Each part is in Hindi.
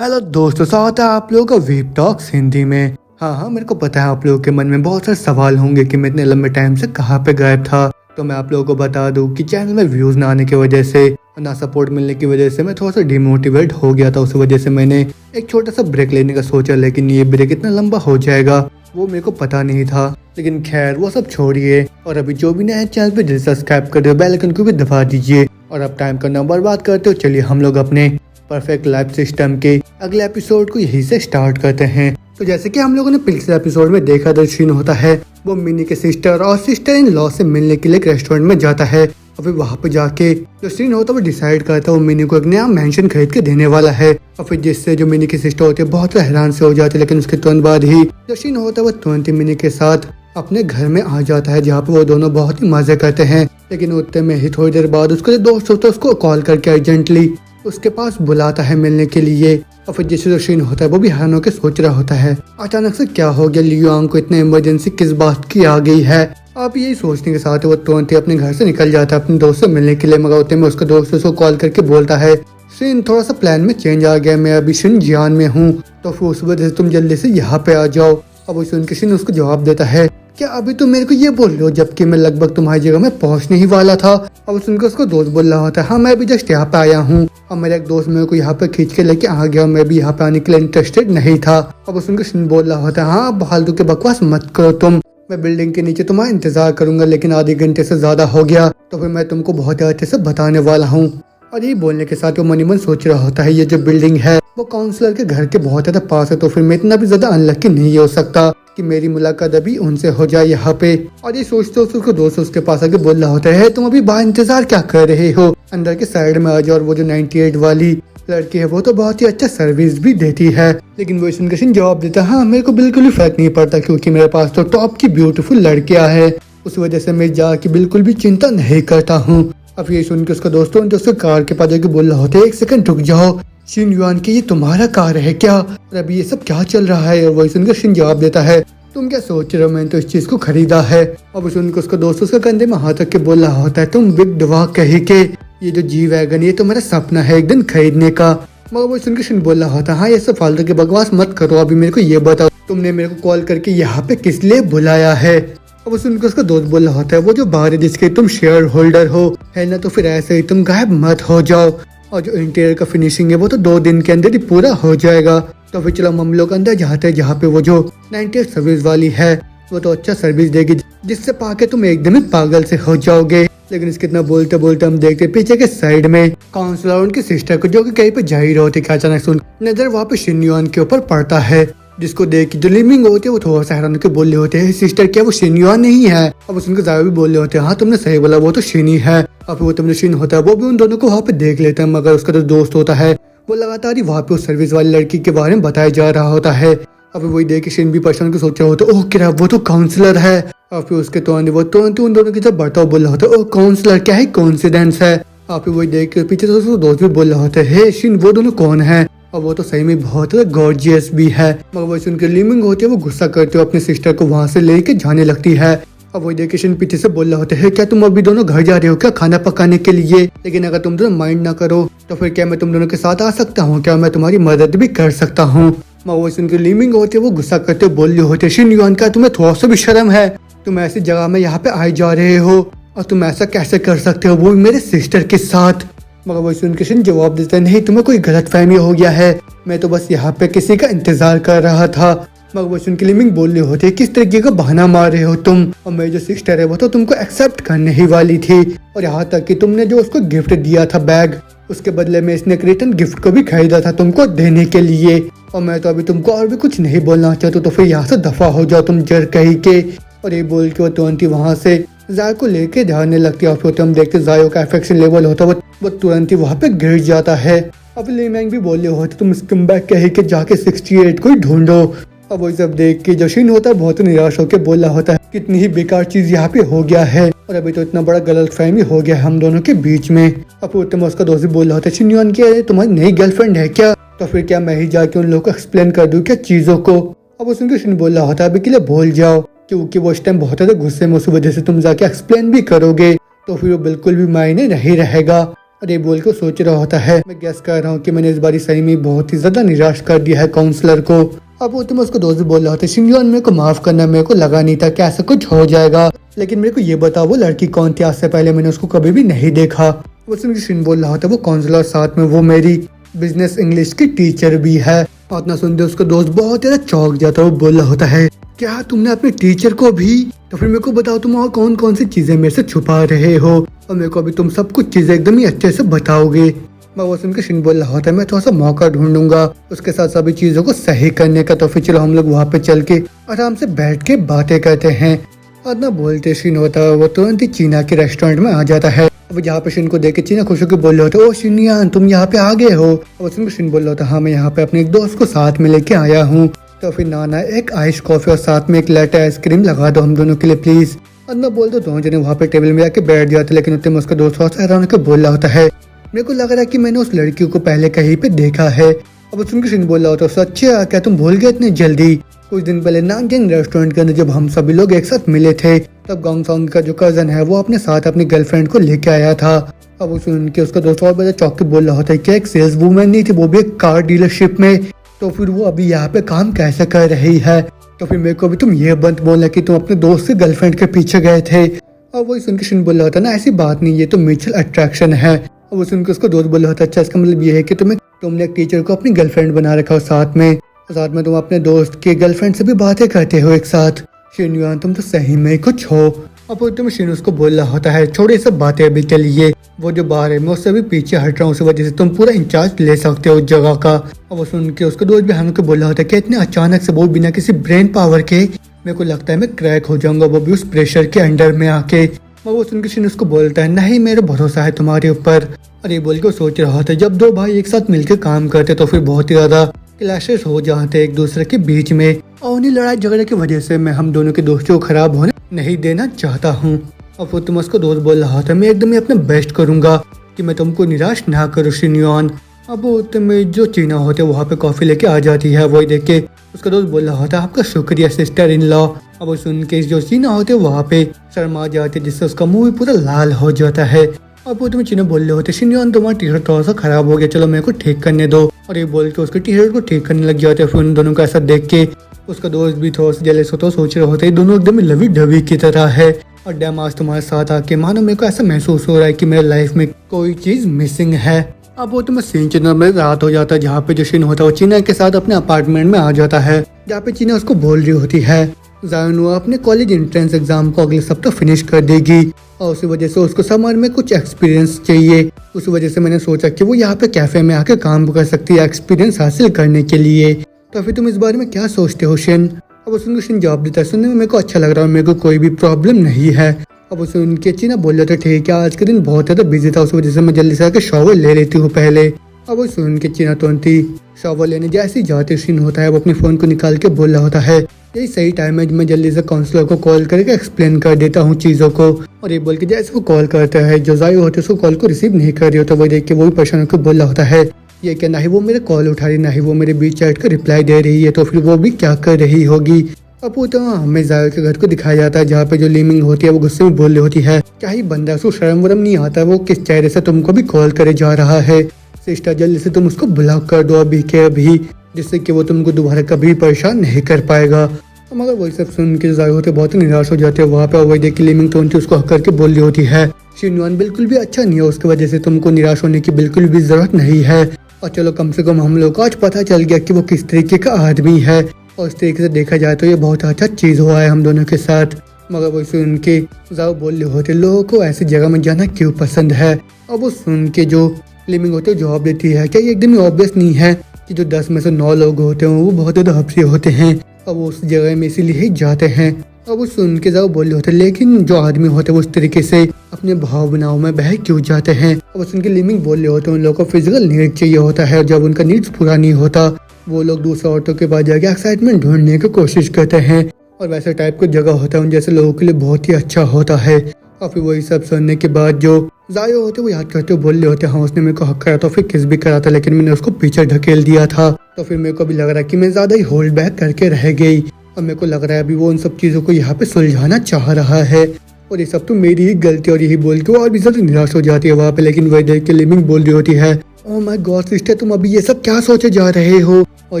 हेलो दोस्तों, स्वागत है आप लोगों का वेब टॉक्स हिंदी में। हाँ, मेरे को पता है आप लोगों के मन में बहुत सारे सवाल होंगे कि मैं इतने लंबे टाइम से कहाँ पे गायब था। तो मैं आप लोगों को बता दूं कि चैनल में व्यूज़ ना आने की वजह से, ना सपोर्ट मिलने की वजह से मैं थोड़ा सा डिमोटिवेट हो गया था। उस वजह से मैंने एक छोटा सा ब्रेक लेने का सोचा, लेकिन ये ब्रेक इतना लंबा हो जाएगा वो मेरे को पता नहीं था। लेकिन खैर, वो सब छोड़िए और अभी जो भी नया चैनल पे सब्सक्राइब कर दो, बेल आइकन को भी दबा दीजिए। और अब टाइम करना बर्बाद करते हो, चलिए हम लोग अपने परफेक्ट लाइफ सिस्टम के अगले एपिसोड को यहीं से स्टार्ट करते हैं। तो जैसे कि हम लोगों ने पिछले एपिसोड में देखा, जो सीन होता है वो मिनी के सिस्टर और सिस्टर इन लॉ से मिलने के लिए एक रेस्टोरेंट में जाता है। और फिर वहाँ पे जाके जो सीन होता है वो डिसाइड करता है वो मिनी को एक नया मेंशन खरीद के देने वाला है। और फिर जिससे जो मिनी की सिस्टर होती है बहुत हैरान से हो जाती है। लेकिन उसके तुरंत बाद ही जो सीन होता है वो तुरंत ही मिनी के साथ अपने घर में आ जाता है, जहाँ पे वो दोनों बहुत ही मजे करते हैं। लेकिन उतने में ही थोड़ी देर बाद उसका जो दोस्त होता है उसको कॉल करके अर्जेंटली उसके पास बुलाता है मिलने के लिए। और फिर जिससे जो सीन होता है वो भी हैरान होकर सोच रहा होता है अचानक से क्या हो गया, लियोंग को इतने इमरजेंसी किस बात की आ गई है। आप यही सोचने के साथ वो तुरंत ही अपने घर से निकल जाता है अपने दोस्त से मिलने के लिए। मगर उतने में उसका दोस्त उसको कॉल करके बोलता है, सीन थोड़ा सा प्लान में चेंज आ गया, मैं अभी शिनजियांग में हूँ, तो फिर उस वजह से तुम जल्दी से यहाँ पे आ जाओ। अब उस शिन उसको जवाब देता है, क्या अभी तुम मेरे को ये बोल रहे हो जबकि मैं लगभग तुम्हारी जगह में पहुंचने ही वाला था। अब सुनकर उसको दोस्त बोल रहा होता है, हाँ मैं अभी जस्ट यहाँ पे आया हूँ और मेरा एक दोस्त मेरे को यहाँ पे खींच के लेके आ गया, मैं भी यहाँ पे आने के लिए इंटरेस्टेड नहीं था। अब सुनकर शिन बोल रहा होता है, हाँ फालतू के बकवास मत करो तुम, मैं बिल्डिंग के नीचे तुम्हारा इंतजार करूंगा, लेकिन आधे घंटे से ज्यादा हो गया तो फिर मैं तुमको बहुत अच्छे से बताने वाला हूँ। और ये बोलने के साथ वो मन ही मन सोच रहा होता है ये जो बिल्डिंग है वो काउंसलर के घर के बहुत ज्यादा पास है, तो फिर मैं इतना भी ज्यादा अनलकी नहीं हो सकता कि मेरी मुलाकात अभी उनसे हो जाए यहाँ पे। और ये सोचते उसको दोस्त उसके पास आके बोल रहा होता है, तुम अभी बाहर इंतजार क्या कर रहे हो, अंदर के साइड में आ जाओ। और वो जो 98 वाली लड़की है वो तो बहुत ही अच्छा सर्विस भी देती है। लेकिन वो सुनकर जवाब देता है, हाँ मेरे को बिल्कुल भी फर्क नहीं पड़ता क्योंकि मेरे पास तो टॉप की ब्यूटीफुल लड़कियां है, उस वजह से मैं जाके बिल्कुल भी चिंता नहीं करता हूँ। अब ये सुन के उसका दोस्तों उसके कार के पास जाके बोल रहा होता है, एक सेकंड रुक जाओ, शिनयुआन की ये तुम्हारा कार है क्या, और अभी ये सब क्या चल रहा है। और वही सुनकर शिन जवाब देता है, तुम क्या सोच रहे हो, मैंने तो इस चीज को खरीदा है। अब सुनकर उसका दोस्त उसके कंधे में हाथ रख के बोल रहा होता है, तुम बिग डवा कही के ये जो जी वैगन ये तो मेरा सपना है एक दिन खरीदने का। मगर वो सुनकर शिन बोल रहा होता है, हाँ ये सब फालतू के बकवास मत करो, अभी मेरे को ये बताओ तुमने मेरे को कॉल करके यहाँ पे किस लिए बुलाया है। अब सुनकर उसका दोस्त बोल रहा होता है, वो जो बाहर है जिसके तुम शेयर होल्डर हो है ना, तो फिर ऐसे ही तुम गायब मत हो जाओ, और जो इंटीरियर का फिनिशिंग है वो तो 2 दिन के अंदर ही पूरा हो जाएगा। तो फिर चलो हम लोग अंदर जाते हैं जहाँ पे वो जो 98 सर्विस वाली है वो तो अच्छा सर्विस देगी जिससे पाके तुम एकदम ही पागल से हो जाओगे। लेकिन इसके इतना बोलते बोलते हम देखते पीछे के साइड में काउंसलर उनकी सिस्टर को जो कि कहीं पे जा ही रहे होते, अचानक सुन नजर वहाँ पे शिनयुआन के ऊपर पड़ता है, जिसको देख के जो लिमिंग होते हैं वो थोड़ा सा हैरान होकर बोल रहे होते हैं, सिस्टर क्या वो शिनयुआन नहीं है। अब उसके जावे भी बोल रहे होते हैं, हाँ तुमने सही बोला वो तो शिनी है। अब वो तुमने शिन होता है वो भी उन दोनों को वहाँ पे देख लेता है, मगर उसका जो दोस्त होता है वो लगातार ही वहाँ पे उस सर्विस वाली लड़की के बारे में बताया जा रहा होता है। अब वही देख के शिन भी परेशान को सोच रहा होता है, ओह क्या वो तो काउंसलर है। और फिर उसके तुरंत उन दोनों की तरफ बढ़ता हुआ बोल रहा होता है, ओह काउंसलर क्या ही कोइंसिडेंस है। आप वही देख के पीछे से दोस्त भी बोल रहा होता है, हे शिन वो दोनों कौन है, और वो तो सही में बहुत गॉर्जियस भी है। मगर वो सुनकर लिमिंग होती है वो गुस्सा करते हुए अपने सिस्टर को वहाँ से लेके जाने लगती है। अब वही देख के पीछे से बोल रहा होता है, क्या तुम अभी दोनों घर जा रहे हो क्या खाना पकाने के लिए, लेकिन अगर तुम दोनों माइंड ना करो तो फिर क्या मैं तुम दोनों के साथ आ सकता हूँ, क्या मैं तुम्हारी मदद भी कर सकता हूँ। मगर वो सुनकर लिमिंग होती है वो गुस्सा करते हुए बोल रहे होते, शिनयुआन का तुम्हें थोड़ा सा भी शर्म है, तुम ऐसी जगह में यहाँ पे आए जा रहे हो और तुम ऐसा कैसे कर सकते हो वो मेरे सिस्टर के साथ। मगर वो सुनकर शिन जवाब देता है, नहीं तुम्हें कोई गलतफहमी हो गया है, मैं तो बस यहाँ पे किसी का इंतजार कर रहा था। मगर वो सुनकर लिमिंग बोल रहे होते, किस तरीके का बहाना मार रहे हो तुम, और मेरी जो सिस्टर है वो तो तुमको एक्सेप्ट करने ही वाली थी, और यहाँ तक कि तुमने जो उसको गिफ्ट दिया था बैग, उसके बदले में इसने एक रिटर्न गिफ्ट को भी खरीदा था तुमको देने के लिए। और मैं तो अभी तुमको और भी कुछ नहीं बोलना चाहता, तो फिर यहाँ से दफा हो जाओ तुम जर कही के। और ये बोल के वो तुरंत ही वहाँ से जाय को लेके जाने लगती है। और फिर हम देखते जायो का अफेक्शन लेवल होता है वो तुरंत ही वहाँ पे गिर जाता है। अब लिमिंग भी बोल रहे होते, तुम स्कम्बैग कही के जाके 68 को ही ढूंढो। अब वही सब देख के जो शिन होता है बहुत निराश होकर बोल रहा होता है, कितनी ही बेकार चीज यहाँ पे हो गया है, और अभी तो इतना बड़ा गलतफहमी हो गया है हम दोनों के बीच में। अब उतने उसका दोस्त भी बोल रहा होता है, शिनयुआन की तुम्हारी नई गर्लफ्रेंड है क्या, तो फिर क्या मैं ही जाके उन लोगों को एक्सप्लेन कर दूं क्या चीजों को। अब उसने शिन बोल रहा होता है, अभी के लिए भूल जाओ, क्योंकि वो इस टाइम बहुत ज्यादा गुस्से में, उस वजह से तुम जाके एक्सप्लेन भी करोगे तो फिर वो बिल्कुल भी मायने नहीं रहेगा। और ये बोल के सोच रहा होता है, मैं गेस कर रहा हूँ कि मैंने इस बारी सही में बहुत ही ज्यादा निराश कर दिया है काउंसलर को। अब वो उसको दोस्त भी बोल रहा होता है, शिनयॉन मेरे को माफ करना, मेरे को लगा नहीं था कि ऐसा कुछ हो जाएगा, लेकिन मेरे को ये बताओ वो लड़की कौन थी, आज से पहले मैंने उसको कभी भी नहीं देखा। वो शिन बोल रहा होता है, वो काउंसलर साथ में वो मेरी बिजनेस इंग्लिश की टीचर भी है। और इतना सुनते उसका दोस्त बहुत ज्यादा चौंक जाता है। वो बोल रहा होता है, क्या तुमने अपने टीचर को भी, तो फिर मेरे को बताओ तुम और कौन कौन सी चीजें मेरे से छुपा रहे हो, और मेरे को अभी तुम सब कुछ चीजें एकदम ही अच्छे से बताओगे। मैं वो सुन के शिन बोल रहा होता है, मैं थोड़ा सा मौका ढूंढूंगा उसके साथ सभी चीजों को सही करने का, तो फिर चलो हम लोग वहाँ पे चल के आराम से बैठ के बातें करते हैं। और ना बोलते शिन होता है वो तुरंत ही चीना के रेस्टोरेंट में आ जाता है। अब जहाँ पे शिन को देख के चीना खुश होकर बोल रहे होते, ओ शिनयान तुम यहाँ पे आ गए हो। अब सुन के शिन बोल रहा होता, हाँ मैं यहाँ पे अपने एक दोस्त को साथ में लेके आया हूँ। तो फिर नाना एक आइस कॉफी और साथ में एक लैटे आइसक्रीम लगा दो हम दोनों के लिए प्लीज। और मैं बोल दो दोनों जने वहाँ पे टेबल में आके बैठ जाते, लेकिन उतने में उसका दोस्त हैरान होकर बोल रहा होता है, मेरे को लग रहा है कि मैंने उस लड़की को पहले कहीं पे देखा है। अब सुन के शिन बोल रहा होता है, सच्चे क्या तुम भूल गए इतने जल्दी? कुछ दिन पहले नामजंग रेस्टोरेंट के अंदर जब हम सभी लोग एक साथ मिले थे, तब गॉन्ग सॉन्ग का जो कजन है वो अपने साथ अपनी गर्लफ्रेंड को लेके आया था। अब सुन के उसका दोस्त और बड़ा चौक के बोल रहा होता है कि एक सेल्स वूमेन नहीं थी, वो भी एक कार डीलरशिप में, तो फिर वो अभी यहाँ पे काम कैसे कर रही है? तो फिर मेरे को भी तुम ये बंद बोलना कि तुम अपने दोस्त से गर्लफ्रेंड के पीछे गए थे। और वही सुन के शिन बोल रहा होता ना, ऐसी बात नहीं, ये तो म्यूचुअल अट्रैक्शन है। और वो सुन के उसको दोस्त बोल रहा होता, अच्छा इसका मतलब ये है कि तुमने एक टीचर को अपनी गर्लफ्रेंड बना रखा हो, साथ में तुम अपने दोस्त के गर्लफ्रेंड से भी बातें करते हो एक साथ। शिनयान तुम तो सही में कुछ हो। अब तुम शिन उसको बोल रहा होता है, छोड़े सब बातें अभी के लिए, वो जो बाहर है मैं उससे भी पीछे हट रहा हूँ, उस वजह से तुम पूरा इंचार्ज ले सकते हो उस जगह का। अब वो सुन के उसको दोस्त भी हम को बोल रहा होता है कि इतने अचानक से, वो बिना किसी ब्रेन पावर के, मेरे को लगता है मैं क्रैक हो जाऊंगा, वो भी उस प्रेशर के अंडर में आके। वो सुन के शिन उसको बोलता है, नहीं मेरे भरोसा है तुम्हारे ऊपर। और ये बोल के सोच रहा था, जब दो भाई एक साथ मिलकर काम करते तो फिर बहुत ही ज्यादा क्लैशेस हो जाते एक दूसरे के बीच में, और उन्हीं लड़ाई झगड़े की वजह से मैं हम दोनों के दोस्तों को खराब होने नहीं देना चाहता हूँ। और फिर तुम उसको दोस्त बोल रहा था, मैं एकदम ही अपना बेस्ट करूंगा कि मैं तुमको निराश ना करूँ शिनयॉन। अब तुम्हें जो चीना होते वहाँ पे कॉफी लेके आ जाती है, वही देख के उसका दोस्त बोल रहा था, आपका शुक्रिया सिस्टर इन लॉ। अब वो सुन के जो चीना होते वहाँ पे शर्मा जाते, जिससे उसका मुंह भी पूरा लाल हो जाता है। अब वो तुम्हें चीना बोल रहे होते, शिनयॉन तुम्हारा टी शर्ट थोड़ा सा खराब हो गया, चलो मेरे को ठीक करने दो। और ये बोल के उसके टी शर्ट को ठीक करने लग जाते हैं। फिर उन दोनों को ऐसा देख के उसका दोस्त भी थोड़ा सा जेलस होता, सोच रहे होते दोनों एकदम लवी डवी की तरह है। और डैम आज तुम्हारे साथ आके मानो मेरे को ऐसा महसूस हो रहा है कि मेरे लाइफ में कोई चीज मिसिंग है। अब वो तुम्हें सीन चैनल में रात हो जाता है, जहाँ पे जो शिन होता है वो चीना के साथ अपने अपार्टमेंट में आ जाता है, जहाँ पे चीना उसको बोल रही होती है जायन वो अपने कॉलेज एंट्रेंस एग्जाम को अगले सप्ताह फिनिश कर देगी, और उसी वजह से उसको समर में कुछ एक्सपीरियंस चाहिए। उस वजह से मैंने सोचा कि वो यहाँ पे कैफे में आके काम कर सकती है एक्सपीरियंस हासिल करने के लिए। तो फिर तुम इस बारे में क्या सोचते हो शिन? अब उसको शिन जवाब देता है, सुनने में मेरे को अच्छा लग रहा है, मेरे को कोई भी प्रॉब्लम नहीं है। अब उसे उनके चीना बोल रहे थे, ठीक है आज के दिन बहुत ज्यादा बिजी था, उस वजह से मैं जल्दी से आके शॉवर ले लेती हूँ पहले। अब वो सुन के चीना तुरंत ही शॉवर लेने जैसे ही जाते शिन होता है, वो अपने फोन को निकाल के बोल रहा होता है, यही सही टाइम है, मैं जल्दी से काउंसलर को कॉल करके एक्सप्लेन कर देता हूँ चीजों को। और ये बोल के जैसे वो कॉल करता है, जो जायु होते उसको कॉल को रिसीव नहीं कर रही होता, वो देख के वो भी परेशान होकर बोल रहा होता है, ये क्या, ना ही वो मेरे कॉल उठा रही, ना ही वो मेरे बीच चैट का रिप्लाई दे रही है, तो फिर वो भी क्या कर रही होगी। अब वो तो हमें जायु के घर को दिखाया जाता है, जहाँ पे जो लीमिंग होती है वो गुस्से में बोल रही होती है, क्या ही बंदा उसको शर्म वरम नहीं आता, वो किस चेहरे से तुमको भी कॉल करे जा रहा है, सिस्टर जल्दी से तुम उसको ब्लॉक कर दो अभी के अभी, जिससे कि वो तुमको दोबारा कभी परेशान नहीं कर पाएगा। मगर वही सब सुन के जायु होते बहुत निराश हो जाते हैं। वहाँ पे वही देख के लीमिंग तो उसको हक करके बोल रही होती है, शिनयॉन बिल्कुल भी अच्छा नहीं है, उसकी वजह से तुमको निराश होने की बिल्कुल भी जरूरत नहीं है। और चलो कम से कम हम लोग को आज पता चल गया कि वो किस तरीके का आदमी है, और इस तरीके से देखा जाए तो ये बहुत अच्छा चीज हुआ है हम दोनों के साथ। मगर वो सुन के जाओ बोल रहे होते, लोगों को ऐसी जगह में जाना क्यों पसंद है। और वो सुन के जो लिमिंग होते जवाब देती है, क्या ये एकदम ही ऑब्वियस नहीं है कि जो 10 में से 9 लोग होते हैं वो बहुत ज्यादा हफ्सी होते हैं, और वो उस जगह में इसीलिए ही जाते हैं। और वो सुन के जाओ बोल रहे होते, लेकिन जो आदमी होते हैं वो उस तरीके से अपने भावनाओं में बह क्यों जाते हैं। और वो सुन के लिमिंग बोल रहे होते हैं, उन लोगों को फिजिकल नीड चाहिए होता है, जब उनका नीड्स पूरा नहीं होता वो लोग दूसरे औरतों के पास जाके एक्साइटमेंट ढूंढने की कोशिश करते हैं, और वैसे टाइप की जगह होता है उन जैसे लोगों के लिए बहुत ही अच्छा होता है। और फिर वही सब सुनने के बाद जो जायो होते वो याद करते बोल रहे होते, हाँ उसने मेरे को हक करा तो फिर किस भी करा था, लेकिन मैंने उसको पीछे ढकेल दिया था, तो फिर मेरे को भी लग रहा है कि मैं ज्यादा ही होल्ड बैक करके रह गई, और मेरे को लग रहा है अभी वो उन सब चीजों को यहाँ पे सुलझाना चाह रहा है। और ये सब तो मेरी ही गलती और यही बोल के वो और भी ज्यादा निराश हो जाती है वहाँ पे। लेकिन वह देख के लिमिंग बोल रही होती है, ओह माय गॉड सिस्टर, तुम अभी ये सब क्या सोचे जा रहे हो? और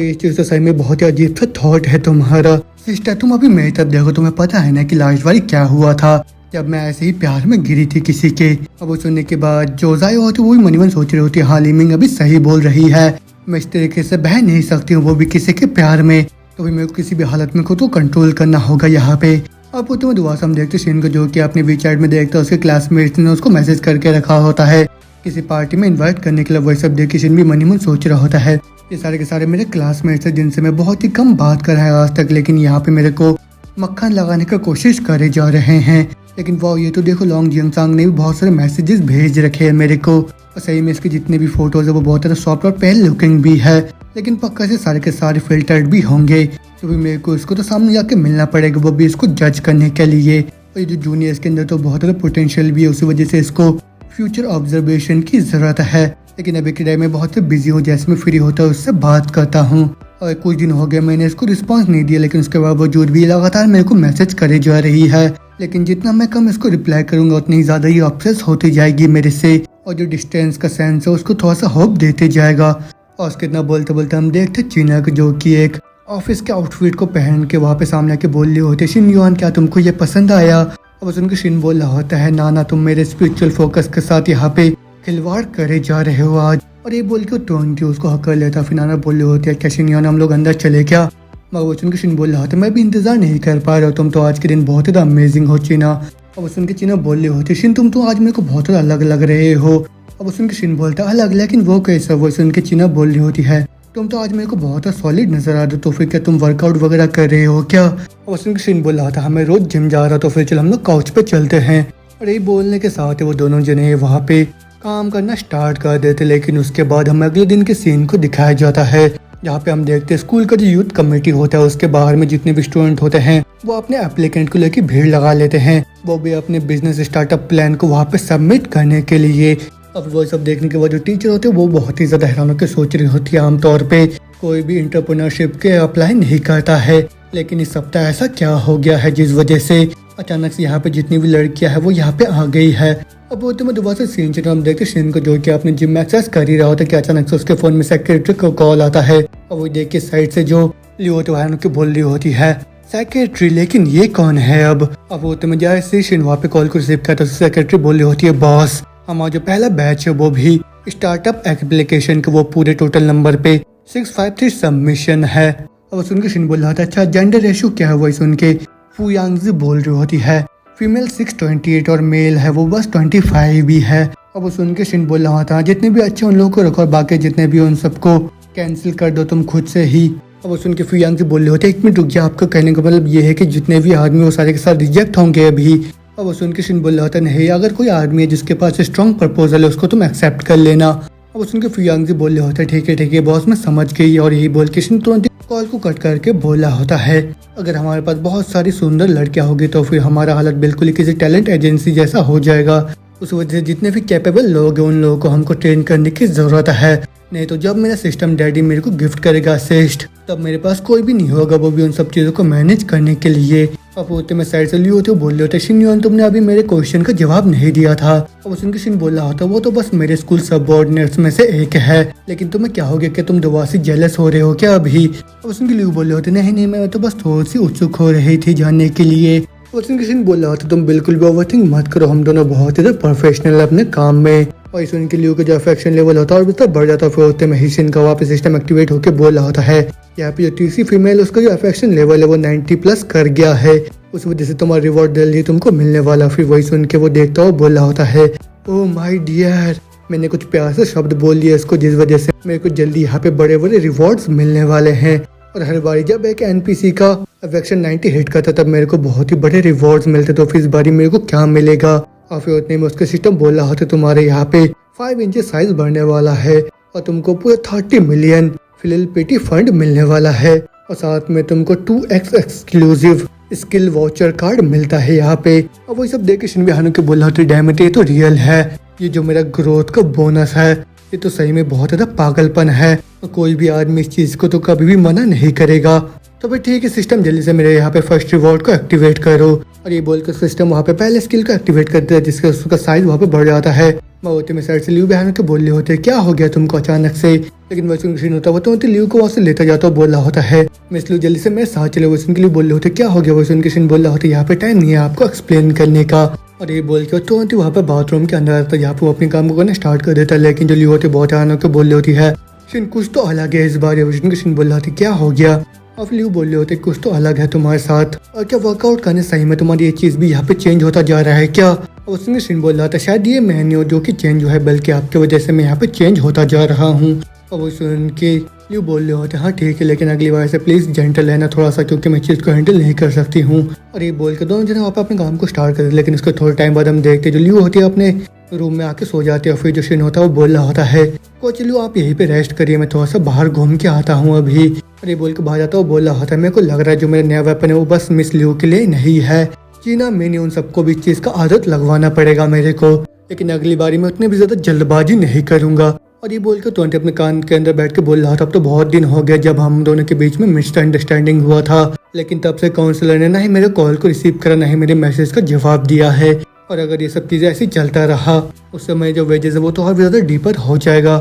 ये चीज तो सही में बहुत ही अजीब सा थॉट है तुम्हारा। सिस्टर तुम अभी मेरी तरफ देखो, तुम्हें पता है ना कि लास्ट बारी क्या हुआ था जब मैं ऐसे ही प्यार में गिरी थी किसी के। अब वो सुनने के बाद जोजाई होती वो भी मन ही मन सोच रही होती है, हाँ लिमिंग अभी सही बोल रही है, मैं इस तरीके से बह नहीं सकती हूँ वो भी किसी के प्यार में। तो भी मेरे को किसी भी हालत में खुद को कंट्रोल करना होगा यहाँ पे। अब वो तुम्हें दुआ से हम देखते शिन को, जो कि अपने वीचैट में देखता है उसके क्लासमेट्स ने उसको मैसेज करके रखा होता है किसी पार्टी में इनवाइट करने के लिए। वही सब देख के शिन भी मन ही मन सोच रहा होता है, ये सारे के सारे मेरे क्लासमेट्स हैं जिनसे मैं बहुत ही कम बात कर रहा है आज तक, लेकिन यहाँ पे मेरे को मक्खन लगाने का कोशिश करे जा रहे हैं। लेकिन वाह ये तो देखो, लॉन्ग जिंगसांग ने भी बहुत सारे मैसेजेस भेज रखे हैं मेरे को, और सही में इसके जितने भी फोटोज है वो बहुत ज़्यादा सॉफ्ट और पेल लुकिंग भी है, लेकिन पक्का से सारे के सारे फिल्टर्ड भी होंगे। तो भी मेरे को इसको तो सामने जाके मिलना पड़ेगा, वो भी इसको जज करने के लिए। और ये जो जूनियर्स के अंदर तो बहुत ज़्यादा पोटेंशियल भी है, उसी वजह से इसको फ्यूचर ऑब्जर्वेशन की ज़रूरत है। लेकिन अभी के टाइम में बहुत से बिजी हूँ, जैसे मैं फ्री होता है उससे बात करता हूँ। और कुछ दिन हो गए मैंने इसको रिस्पांस नहीं दिया, लेकिन उसके बावजूद भी लगातार मेरे को मैसेज करे जा रही है। लेकिन जितना मैं कम इसको रिप्लाई करूंगा उतनी ही ज़्यादा ये ऑब्सेस होती जाएगी मेरे से, और जो डिस्टेंस का सेंस है उसको थोड़ा सा होप देते जाएगा। और उसके इतना बोलते बोलते हम देखते चिनक, जो कि एक ऑफिस के आउटफिट को पहन के वहाँ पे सामने आके बोल रही होती है, शिन युआन क्या तुमको ये पसंद आया? अब उनके शिन बोल रहा होता है, ना तुम मेरे स्पिरिचुअल फोकस के साथ यहाँ पे खिलवाड़ करे जा रहे हो आज। और ये बोल के तुरंत उसको हक कर लेता। फिर नाना बोल रही होती है, क्या शिन युआन हम लोग अंदर चले क्या? मगर उनके शिन बोल रहा होता है, मैं भी इंतजार नहीं कर पा रहा हूँ, तुम तो आज के दिन बहुत ज़्यादा अमेजिंग हो चीना। अब सुन के चीना बोल रही होती है, शिन तुम तो आज मेरे को बहुत ज़्यादा अलग लग रहे हो। अब सुन के शिन बोलता है, अलग, लेकिन वो कैसा? वो सुन के चीना बोल रही होती है, तुम तो आज मेरे को बहुत सॉलिड नजर आ रहे हो, तो फिर क्या तुम वर्कआउट वगैरह कर रहे हो क्या? और सुन के शिन बोल रहा था, हमें रोज जिम जा रहा, तो फिर चल हम लोग काउच पे चलते हैं। और यही बोलने के साथ ही वो दोनों जने वहाँ पे काम करना स्टार्ट कर देते। लेकिन उसके बाद हमें अगले दिन के सीन को दिखाया जाता है, जहाँ पे हम देखते हैं स्कूल का जो यूथ कमेटी होता है उसके बाहर में जितने भी स्टूडेंट होते हैं वो अपने एप्लीकेंट को लेकर भीड़ लगा लेते हैं, वो भी अपने बिजनेस स्टार्टअप प्लान को वहाँ पे सबमिट करने के लिए। अब वो सब देखने के बाद जो टीचर होते हैं वो बहुत ही ज्यादा हैरान होकर सोच रही होती है, आमतौर पे कोई भी इंटरप्रेन्योरशिप के अप्लाई नहीं करता है, लेकिन इस सप्ताह ऐसा क्या हो गया है जिस वजह से अचानक से यहाँ पे जितनी भी लड़कियां है वो यहाँ पे आ गई है। अब वो तुम्हें दोबारा से सीन चल हम देखते शिन को, जो कि अपने जिम में एक्सरसाइज कर ही रहा होता है कि अचानक से उसके फोन में सेक्रेटरी को कॉल आता है। और वो देख के साइड से जो लियो तो बोल रही होती है, सेक्रेटरी लेकिन ये कौन है? अब वो तुम्हें जैसे शिन वहाँ पे कॉल को रिसीव करता है, सेक्रेटरी बोल रही होती है, बॉस हमारा जो पहला बैच है वो भी स्टार्टअप एप्लीकेशन के वो पूरे टोटल नंबर पे 653 सबमिशन है। अब सुन के शिन बोल रहा था, अच्छा जेंडर रेशियो क्या है? वही सुन के फुयांगजी बोल रही होती है, फीमेल 628 और मेल है वो बस 25 भी है। अब वो सुन के शिन बोल रहा था, जितने भी अच्छे उन लोगों को रखो और बाकी जितने भी उन सबको कैंसिल कर दो तुम खुद से ही। अब वो सुन के फुयांगजी बोल रहे होते, एक मिनट रुक जा, आपका कहने का मतलब ये है कि जितने भी आदमी वो सारे के साथ रिजेक्ट होंगे अभी? अब वो सुन के शिन बोल रहा था, नहीं अगर कोई आदमी है जिसके पास स्ट्रॉन्ग प्रपोजल है उसको तुम एक्सेप्ट कर लेना। अब सुन के फुयांगजी बोल रहे होता है, ठीक है बॉस मैं समझ गई। और यही बोल के शिन तुरंत कॉल को कट करके बोला होता है, अगर हमारे पास बहुत सारी सुंदर लड़कियां होगी तो फिर हमारा हालत बिल्कुल ही किसी टैलेंट एजेंसी जैसा हो जाएगा। उस वजह से जितने भी कैपेबल लोग हैं उन लोगों को हमको ट्रेन करने की जरूरत है, नहीं तो जब मेरा सिस्टम डैडी मेरे को गिफ्ट करेगा असिस्ट तब मेरे पास कोई भी नहीं होगा वो भी उन सब चीज़ों को मैनेज करने के लिए। अब होते मैं साइड से लियो होते बोल रहे होते, शिन युआन तुमने अभी मेरे क्वेश्चन का जवाब नहीं दिया था। अब उनके शिन बोल रहा होता, वो तो बस मेरे स्कूल सबऑर्डिनेट्स में से एक है, लेकिन तुम्हें क्या हो गया कि तुम दोबारा से जेलस हो रहे हो क्या अभी? अब उनके लियो बोल रहे होते, नहीं मैं तो बस थोड़ी सी उत्सुक हो रही थी जानने के लिए। उनके शिन बोल रहा होता, तुम बिल्कुल भी ओवरथिंक मत करो, हम दोनों बहुत ही प्रोफेशनल अपने काम में। और इस उनके लिए जो अफेक्शन लेवल होता है और भी बढ़ जाता है, फिर होते में ही शिन का वापस सिस्टम एक्टिवेट होकर बोल रहा होता है, यहाँ पे जो तीसरी फीमेल उसका जो अफेक्शन लेवल है वो 90+ कर गया है, उस वजह से तुम्हारा रिवॉर्ड जल्दी तुमको मिलने वाला। फिर वही सुन के वो देखता हुआ बोल रहा होता है, ओह माय डियर, मैंने कुछ प्यार से शब्द बोल लिया इसको जिस वजह से मेरे को जल्दी यहाँ पे बड़े बड़े रिवॉर्ड्स मिलने वाले हैं। और हर बारी जब एक एनपीसी का अफेक्शन 90 हिट करता तब मेरे को बहुत ही बड़े रिवॉर्ड्स मिलते, तो फिर इस बारी मेरे को क्या मिलेगा? और फिर उतने में उसका सिस्टम बोल रहा होता, तुम्हारे यहाँ पे 5 इंच साइज बढ़ने वाला है और तुमको पूरे 30 मिलियन फिलिपिटी फंड मिलने वाला है, और साथ में तुमको 2x exclusive skill voucher card मिलता है यहाँ पे। और वही सब देख के शिन भी हानु के बोल रहा था, डैम इट ये तो रियल है, ये जो मेरा ग्रोथ का बोनस है ये तो सही में बहुत ज्यादा पागलपन है, और कोई भी आदमी इस चीज को तो कभी भी मना नहीं करेगा। तो भाई ठीक है सिस्टम, जल्दी से मेरे यहाँ पे फर्स्ट रिवॉर्ड को एक्टिवेट करो। और ये बोल कर सिस्टम वहाँ पे पहले स्किल को एक्टिवेट करता है जिसका उसका साइज वहाँ पे बढ़ जाता है। होते में साइड से लियू बहन के बोल रहे होते हैं क्या हो गया तुमको अचानक से, लेकिन वैसे सीन होता है तो लियू को वहाँ से लेता जाता बोल रहा होता है मिस लियू जल्दी से मेरे साथ चले। वैसे के लिए बोल रहे होते क्या हो गया, वैसे उनके सीन बोल रहा होता है यहाँ पे टाइम नहीं है आपको एक्सप्लेन करने का। और ये बोल के तो वहाँ पे बाथरूम के अंदर आता है यहाँ पे वो अपने काम को करना स्टार्ट कर देता है, लेकिन जो लियू होते बहुत आना के बोल रही होती है सिन कुछ तो अलग है इस बार। वैसे सिन बोल रहा था क्या हो गया, अब लियू बोल रहे होते कुछ तो अलग है तुम्हारे साथ, और क्या वर्कआउट करने सही में तुम्हारी ये चीज भी यहाँ पे चेंज होता जा रहा है क्या। उसने सिन बोल रहा था शायद ये मैं नहीं हूँ जो कि चेंज है बल्कि आपकी वजह से मैं यहाँ पे चेंज होता जा रहा हूँ। और वो सुन के लियू बोल रहे होते हाँ ठीक है लेकिन अगली बार से प्लीज जेंटल रहना थोड़ा सा क्योंकि मैं चीज को हैंडल नहीं कर सकती हूँ। और ये बोल के दोनों जने वहाँ पे अपने काम को स्टार्ट कर, लेकिन उसके थोड़े टाइम बाद हम देखते जो लियू होती है अपने रूम में आके सो जाते हैं। फिर जो शिन होता है वो बोल रहा होता है कोच लियू आप यहीं पे रेस्ट करिए मैं थोड़ा सा बाहर घूम के आता हूँ अभी। और ये बोल के बाहर जाता है वो बोल रहा होता है मेरे को लग रहा है जो मेरा नया वेपन है वो बस मिस लियू के लिए नहीं है जी ना, मैंने उन सबको भी चीज का आदत लगवाना पड़ेगा मेरे को, लेकिन अगली बारी में उतनी भी ज्यादा जल्दबाजी नहीं करूंगा। और ये बोल के तुरंत अपने कान के अंदर बैठ के बोल रहा था अब तो बहुत दिन हो गया जब हम दोनों के बीच में मिसअंडरस्टैंडिंग हुआ था, लेकिन तब से काउंसलर ने ना ही मेरे कॉल को रिसीव करा ना ही मेरे मैसेज का जवाब दिया है। और अगर ये सब चीजें ऐसी चलता रहा उस समय जो वेजेस है वो तो और भी ज्यादा डीपर हो जाएगा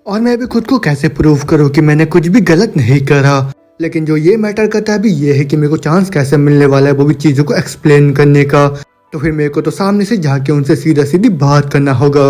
और मैं भी खुद को कैसे प्रूव करूँ कि मैंने कुछ भी गलत नहीं करा। लेकिन जो ये मैटर करता है अभी ये है कि मेरे को चांस कैसे मिलने वाला है वो भी चीजों को एक्सप्लेन करने का, तो फिर मेरे को तो सामने से जाके उनसे सीधा सीधी बात करना होगा।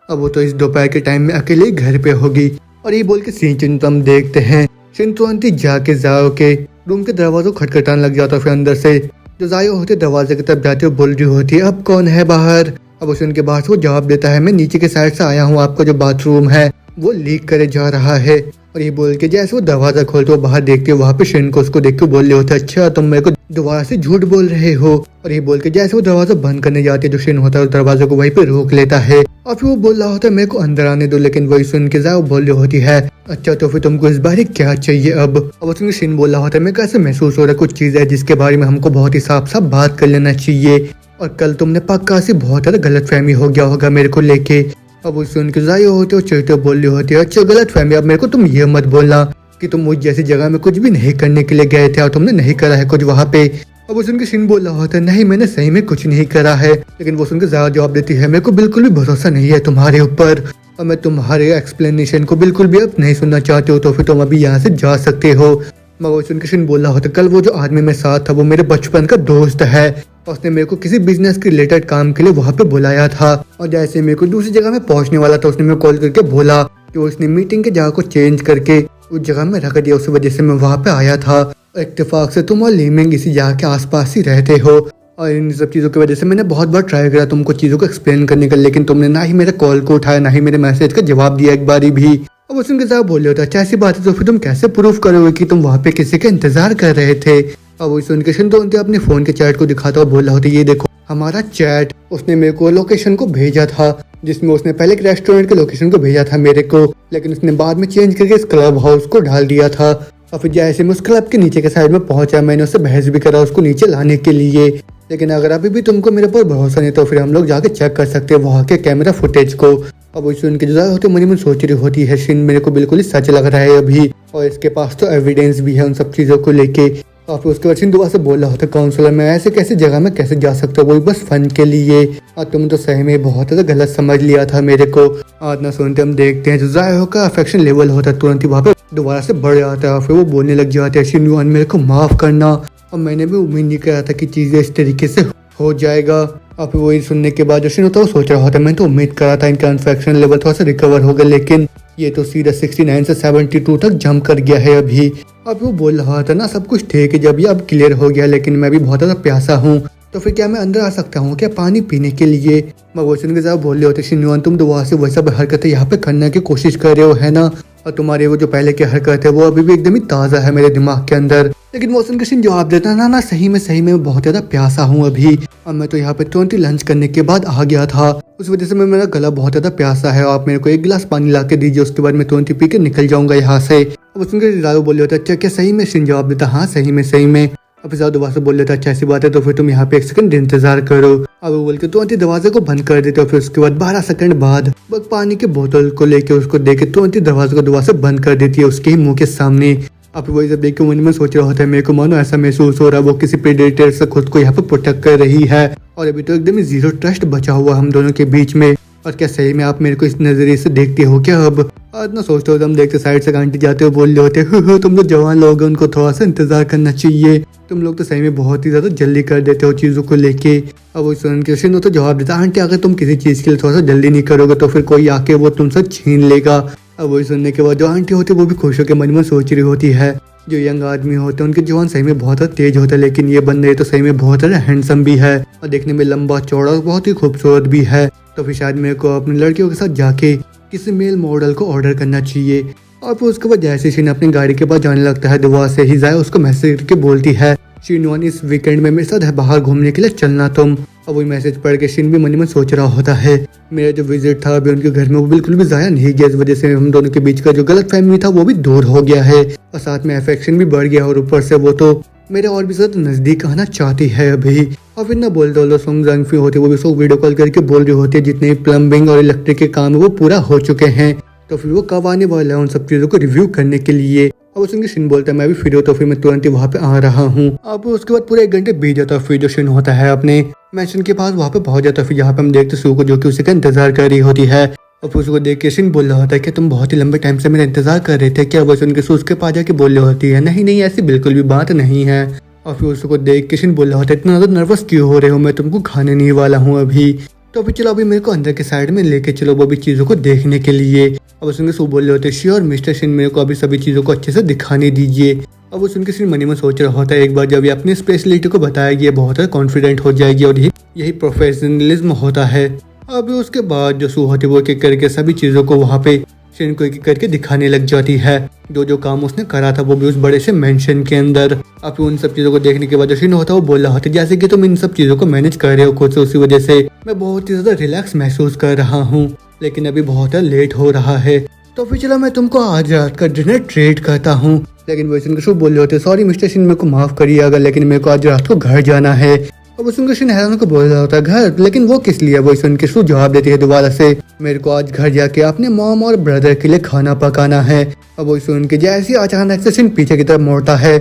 अब वो तो इस दोपहर के टाइम में अकेले ही घर पे होगी। और ये बोल के सीन हम देखते हैं सिन तुरंत ही जाके जाओ के रूम के दरवाजों खटखटाने लग जाता है। फिर अंदर से जो जायो होते दरवाजे की तरफ जाते हुए बोल रही होती है अब कौन है बाहर। अब उसे उनके बाहर से वो जवाब देता है मैं नीचे के साइड से आया हूँ, आपका जो बाथरूम है वो लीक करे जा रहा है। और ये बोल के जैसे वो दरवाजा खोलते वो बाहर देखते हो वहाँ पे शिन को उसको देख के बोल रहे होते अच्छा तुम मेरे को दोबारा से झूठ बोल रहे हो। और ये बोल के जैसे वो दरवाजा बंद करने जाते हैं जो शिन होता है उस दरवाजे को वहीं पे रोक लेता है और फिर वो बोल रहा होता है मेरे को अंदर आने दो, लेकिन वही सुन के जाओ बोल रही होती है अच्छा तो फिर तुमको इस बारे क्या चाहिए। अब उसमें शिन बोल रहा होता है मैं कैसे महसूस हो रहा है कुछ चीज है जिसके बारे में हमको बहुत ही साफ साफ बात कर लेना चाहिए, और कल तुमने पक्का से बहुत ज्यादा गलत फहमी हो गया होगा मेरे को लेके। अब वो सुन के जायो होते हो चिड़ते बोल रही होती है अच्छा गलत फहमी, अब मेरे को तुम ये मत बोलना कि तुम मुझ जैसी जगह में कुछ भी नहीं करने के लिए गए थे और तुमने नहीं करा है कुछ वहाँ पे। अब वो सुन के शिन बोल रहा होता है नहीं मैंने सही में कुछ नहीं करा है, लेकिन वो सुन के ज्यादा जवाब देती है मेरे को बिल्कुल भी भरोसा नहीं है तुम्हारे ऊपर और मैं तुम्हारे एक्सप्लेनेशन को बिल्कुल भी अब नहीं सुनना चाहती हो, तो फिर तुम अभी यहाँ से जा सकते हो। मगर वो सुन के शिन बोल रहा होता कल वो जो आदमी मेरे साथ था वो मेरे बचपन का दोस्त है, उसने मेरे को किसी बिजनेस के रिलेटेड काम के लिए वहाँ पे बुलाया था और जैसे मेरे को दूसरी जगह में पहुँचने वाला था उसने मेरे को कॉल करके बोला कि उसने मीटिंग के जगह को चेंज करके उस जगह में रख दिया, उस वजह से मैं वहाँ पे आया था। इत्तेफाक से तुम और लीमिंग इसी जगह के आसपास ही रहते हो और इन सब चीज़ों की वजह से मैंने बहुत बार ट्राई करा तुमको चीज़ों को एक्सप्लेन करने का, लेकिन तुमने ना ही मेरे कॉल को उठाया ना ही मेरे मैसेज का जवाब दिया एक बारी भी। अब उसके साथ बोल रहे होता अच्छा ऐसी बात है तो फिर तुम कैसे प्रूफ करोगे कि तुम वहाँ पे किसी का इंतजार कर रहे थे। अब वो सुन के शिन तो अपने फोन के चैट को दिखाता और बोल रहा होता ये देखो हमारा चैट, उसने मेरे को लोकेशन को भेजा था जिसमें उसने पहले एक रेस्टोरेंट के लोकेशन को भेजा था मेरे को, लेकिन उसने बाद में चेंज करके इस क्लब हाउस को डाल दिया था। और फिर जैसे मैं उस क्लब के नीचे के साइड में पहुंचा मैंने उससे बहस भी करा उसको नीचे लाने के लिए, लेकिन अगर अभी भी तुमको मेरे पर भरोसा नहीं तो फिर हम लोग जाके चेक कर सकते हैं वहाँ के कैमरा फुटेज को। अब वो सुन के जो होते मन सोच रही होती है शिन मेरे को बिल्कुल ही सच लग रहा है अभी और इसके पास तो एविडेंस भी है उन सब चीज़ों को लेके। और फिर उसके बाद शिन दोबारा से बोल रहा होता काउंसलर मैं ऐसे कैसे जगह में कैसे जा सकता हूँ वो बस फन के लिए, और तुम तो सही में बहुत ज़्यादा गलत समझ लिया था मेरे को। आज ना सुनते हम देखते हैं जो जायो का अफेक्शन लेवल होता है तुरंत ही वहाँ पे दोबारा से बढ़ जाता है, फिर वो बोलने लग जाते हैं शिन मेरे को माफ़ करना, और मैंने भी उम्मीद नहीं करा था कि चीज़ें इस तरीके से हो जाएगा। और फिर वही सुनने के बाद जो शिन होता है वो सोच रहा होता है मैंने तो उम्मीद करा था इनका इन्फेक्शन लेवल थोड़ा सा रिकवर होगा, लेकिन ये तो सीधा 69 से 72 तक जंप कर गया है अभी। अब वो बोल रहा था ना सब कुछ ठीक है जब ये अब क्लियर हो गया, लेकिन मैं भी बहुत ज़्यादा प्यासा हूँ तो फिर क्या मैं अंदर आ सकता हूँ क्या पानी पीने के लिए। मगोशन के साथ बोल रहे होते शिनवान तुम दोबारा से वही सब हरकतें यहाँ पे करने की कोशिश कर रहे हो है ना, और तुम्हारे वो जो पहले की हरकत है वो अभी भी एकदम ही ताज़ा है मेरे दिमाग के अंदर। लेकिन मौसम किशन जवाब देता ना ना सही में मैं बहुत ज़्यादा प्यासा हूँ अभी, और मैं तो यहाँ पे तुरंत ही लंच करने के बाद आ गया था, उस वजह से मेरा गला बहुत ज़्यादा प्यासा है, आप मेरे को एक गिलास पानी ला के दीजिए उसके बाद मैं तुरंत ही पी के निकल जाऊंगा यहाँ से। अब उसमें रायो बोल रहे अच्छा क्या सही में शिन जवाब देता हाँ सही में। अब ज्यादा दोबारा से बोल लेता अच्छा ऐसी बात है तो फिर तुम यहाँ पे 1 सेकंड इंतजार करो। अब वो बोल के तुरंत ही दरवाजे को बंद कर देते और फिर उसके बाद 12 सेकंड बाद पानी के बोतल को लेके उसको देके तुरंत ही दरवाजे को दोबारा से बंद कर देती है उसके ही मुंह के सामने। आप वही सब देख के मन में सोच रहा होता है, मेरे को मानो ऐसा महसूस हो रहा है वो किसी प्रेडेटर से खुद को यहाँ पे प्रोटेक्ट कर रही है और अभी तो एकदम जीरो ट्रस्ट बचा हुआ हम दोनों के बीच में। और क्या सही में आप मेरे को इस नजरिए से देखते हो क्या? अब आज ना सोचते हो, हम देखते साइड से आंटी जाते हो बोल रहे होते हो तुम लोग जवान लोग हो, उनको थोड़ा सा इंतजार करना चाहिए, तुम लोग तो सही में बहुत ही ज्यादा जल्दी कर देते हो चीजों को लेके। अब वो सुन के शिनो तो जवाब देता, आंटी अगर तुम किसी चीज के लिए थोड़ा सा जल्दी नहीं करोगे तो फिर कोई आके वो तुमसे छीन लेगा। अब वही सुनने के बाद जो आंटी होती है वो भी खुश होकर मन में सोच रही होती है, जो यंग आदमी होते हैं उनके जवान सही में बहुत तेज होता है, लेकिन ये बंदे तो सही में बहुत हैंडसम भी है और देखने में लंबा चौड़ा और बहुत ही खूबसूरत भी है। तो फिर शायद मेरे को अपनी लड़कियों के साथ जाके किसी मेल मॉडल को ऑर्डर करना चाहिए। और फिर उसके बाद जैसे शीन अपनी गाड़ी के पास जाने लगता है, दुआ से ही जाए उसको मैसेज करके बोलती है, शिनवान इस वीकेंड में मेरे साथ है बाहर घूमने के लिए चलना तुम। अब वही मैसेज पढ़ के शिन भी मन में सोच रहा होता है, मेरा जो विजिट था अभी उनके घर में वो बिल्कुल भी जाया नहीं गया, इस वजह से हम दोनों के बीच का जो गलत फहमी था वो भी दूर हो गया है और साथ में अफेक्शन भी बढ़ गया और ऊपर से वो तो मेरे और भी ज्यादा नजदीक आना चाहती है अभी। और फिर ना बोलते बोलो सोंग जंगफी होती है, वो भी सो वीडियो कॉल करके बोल रही होती है जितने प्लम्बिंग और इलेक्ट्रिक के काम है वो पूरा हो चुके हैं, तो फिर वो कब आने वाला है उन सब चीजों को रिव्यू करने के लिए। अब उसके शिन बोलता है मैं भी फ्री हूँ, तो फिर मैं तुरंत ही वहाँ पे आ रहा हूँ। अब उसके बाद पूरे 1 घंटे बीत जाता है, फिर जो शिन होता है अपने मैंशन के पास वहाँ पे पहुंच जाता है। फिर यहाँ पे हम देखते सू को जो कि उसी का इंतजार कर रही होती है और फिर उसको देख के शिन बोल रहा होता है कि तुम बहुत ही लंबे टाइम से मेरा इंतजार कर रहे थे क्या? वो सुन के सू उसके पास जाके बोल रही होती है, नहीं नहीं ऐसी बिल्कुल भी बात नहीं है। और फिर उसको देख के शिन बोल रहा होता है, इतना ज्यादा नर्वस क्यों हो रहे हो, मैं तुमको खाने नहीं वाला हूँ अभी, तो अभी चलो अभी मेरे को अंदर के साइड में लेके चलो वो भी चीजों को देखने के लिए। अब उसके सू बोल रहे होते श्योर मिस्टर शिन, मेरे को अभी सभी चीजों को अच्छे से दिखाने दीजिए। अब वो सुन के सिर्फ मनी में सोच रहा होता है, एक बार जब ये अपनी स्पेशलिटी को बताएगी ये बहुत कॉन्फिडेंट हो जाएगी और यही प्रोफेशनलिज्म होता है। अब उसके बाद जो सू होती है वो एक करके सभी चीजों को वहाँ पे शिन को एक करके दिखाने लग जाती है, जो जो काम उसने करा था वो भी उस बड़े से मेंशन के अंदर। अब उन सब चीजों को देखने के बाद जो शिन होता है वो बोल रहा होता है जैसे कि तुम इन सब चीजों को मैनेज कर रहे हो खुद से, उसी वजह से मैं बहुत ही ज्यादा रिलैक्स महसूस कर रहा हूँ, लेकिन अभी बहुत लेट हो रहा है, तो फिर चलो मैं तुमको आज रात का डिनर ट्रीट करता हूँ। लेकिन वो शिन को बोल रहे होते सॉरी मिस्टर शिन, मेरे को माफ करिएगा लेकिन मेरे को आज रात को घर जाना है। अब सुनकर शिन हैरान को बोल रहा होता है घर, लेकिन वो किस लिए? वो सुन के जवाब देती है दोबारा से, मेरे को आज घर जाके अपने मॉम और ब्रदर के लिए खाना पकाना है। अब वो सुन के जैसे अचानक से शिन पीछे की तरफ मोड़ता है,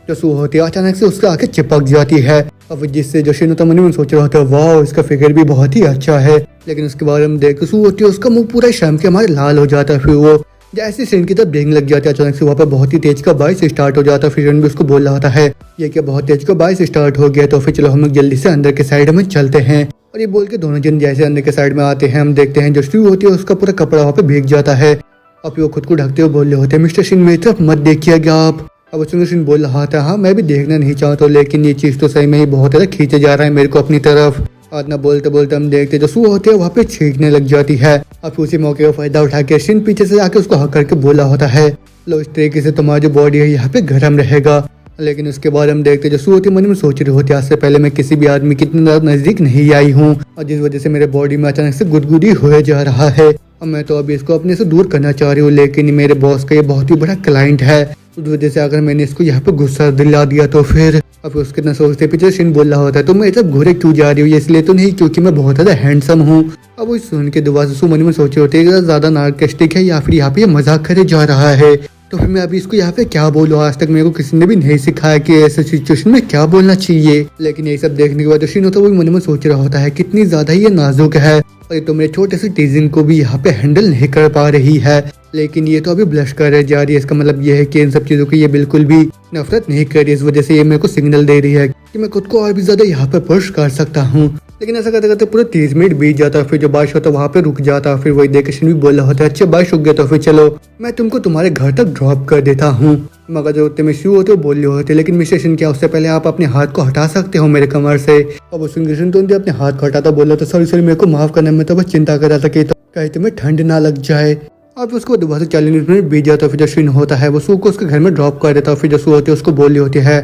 जो सू होती है अचानक से उसके आके चिपक जाती है। अब जिससे जो शिन होता मन में सोच रहा होता है वाह इसका फिगर भी बहुत ही अच्छा है, लेकिन उसके बाद हम देख सू होती है उसका मुंह पूरा शर्म के हमारे लाल हो जाता है। फिर वो जैसे शिन की तरफ देखने लग जाती है, अचानक से वहाँ पर बहुत ही तेज का बारिश स्टार्ट हो जाता है। फिर शिन भी उसको बोल रहा होता है ये क्या बहुत तेज का बारिश स्टार्ट हो गया, तो फिर चलो हम लोग जल्दी से अंदर के साइड में चलते हैं। और ये बोल के दोनों जन जैसे अंदर के साइड में आते हैं, हम देखते हैं जो सू होती है उसका पूरा कपड़ा वहाँ पे भीग जाता है। अब वो खुद को ढकते हुए बोल रहे होते हैं मिस्टर शिन मेरी तरफ मत देखिएगा आप। अब शिन बोल रहा था हाँ मैं भी देखना नहीं चाहता, लेकिन ये चीज तो सही में ही बहुत ज्यादा खींचे जा रहा है मेरे को अपनी तरफ। और ना बोलते बोलते हम देखते जो सू होती है वहाँ पे छींकने लग जाती है। अब उसी मौके का फायदा उठा के शिन पीछे से आके उसको हक करके बोला होता है लो इस तरीके से तुम्हारी जो बॉडी है यहाँ पे गर्म रहेगा। लेकिन उसके बाद हम देखते जो सू होती मन में सोच रही होती आज से पहले मैं किसी भी आदमी की इतनी ज्यादा नजदीक नहीं आई हूँ और जिस वजह से मेरे बॉडी में अचानक से गुदगुदी हो जा रहा है और मैं तो अभी इसको अपने से दूर करना चाह रही हूँ, लेकिन मेरे बॉस का ये बहुत ही बड़ा क्लाइंट है, उस वजह से अगर मैंने इसको यहाँ पे गुस्सा दिला दिया तो फिर। अब उसके न सोचते पीछे शिन बोल रहा होता है तुम मेरे तरफ घूरे क्यों जा रही हो, इसलिए तो नहीं क्योंकि मैं बहुत ज्यादा हैंडसम हूँ। अब वो सुन के दोबारा सू मन में सोचे होते हैं ज्यादा नार्केस्टिक है या फिर यहाँ पे मजाक करे जा रहा है, तो फिर मैं अभी इसको यहाँ पे क्या बोलूँ, आज तक मेरे को किसी ने भी नहीं सिखाया कि ऐसे सिचुएशन में क्या बोलना चाहिए। लेकिन ये सब देखने के बाद जो शिन होता है वो मन में सोच रहा होता है कितनी ज्यादा ये नाजुक है और ये तो मेरे छोटे से टीजिंग को भी यहाँ पे हैंडल नहीं कर पा रही है, लेकिन ये तो अभी ब्लश कर जा रही है, इसका मतलब ये है कि इन सब चीजों की ये बिल्कुल भी नफरत नहीं कर रही, इस वजह से ये मेरे को सिग्नल दे रही है कि मैं खुद को और भी ज्यादा यहाँ पे पुश कर सकता हूँ। लेकिन ऐसा करते करते पूरे 30 मिनट बीत जाता है, फिर जो बारिश होता है वहाँ पे रुक जाता है। फिर वही देख शिन भी बोल रहा होता है अच्छा बारिश रुक गया तो फिर चलो मैं तुमको तुम्हारे घर तक ड्रॉप कर देता हूँ। मगर जो उतने में शू होते बोल रहे होते लेकिन मिस्टर शिन क्या उससे पहले आप अपने हाथ को हटा सकते हो मेरे कमर से। अब उस शिन तो अपने हाथ को हटाता बोल रहा था सॉरी मेरे को माफ करना, मैं तो बस चिंता कर रहा था कि कहीं तुम्हें ठंड ना लग जाए। अब उसको दोबारा से 40 मिनट बीत जाता है, फिर जो शिन होता है वो सू को उसके घर में ड्रॉप कर देता है। फिर जो सू होती है उसको बोल रही होती है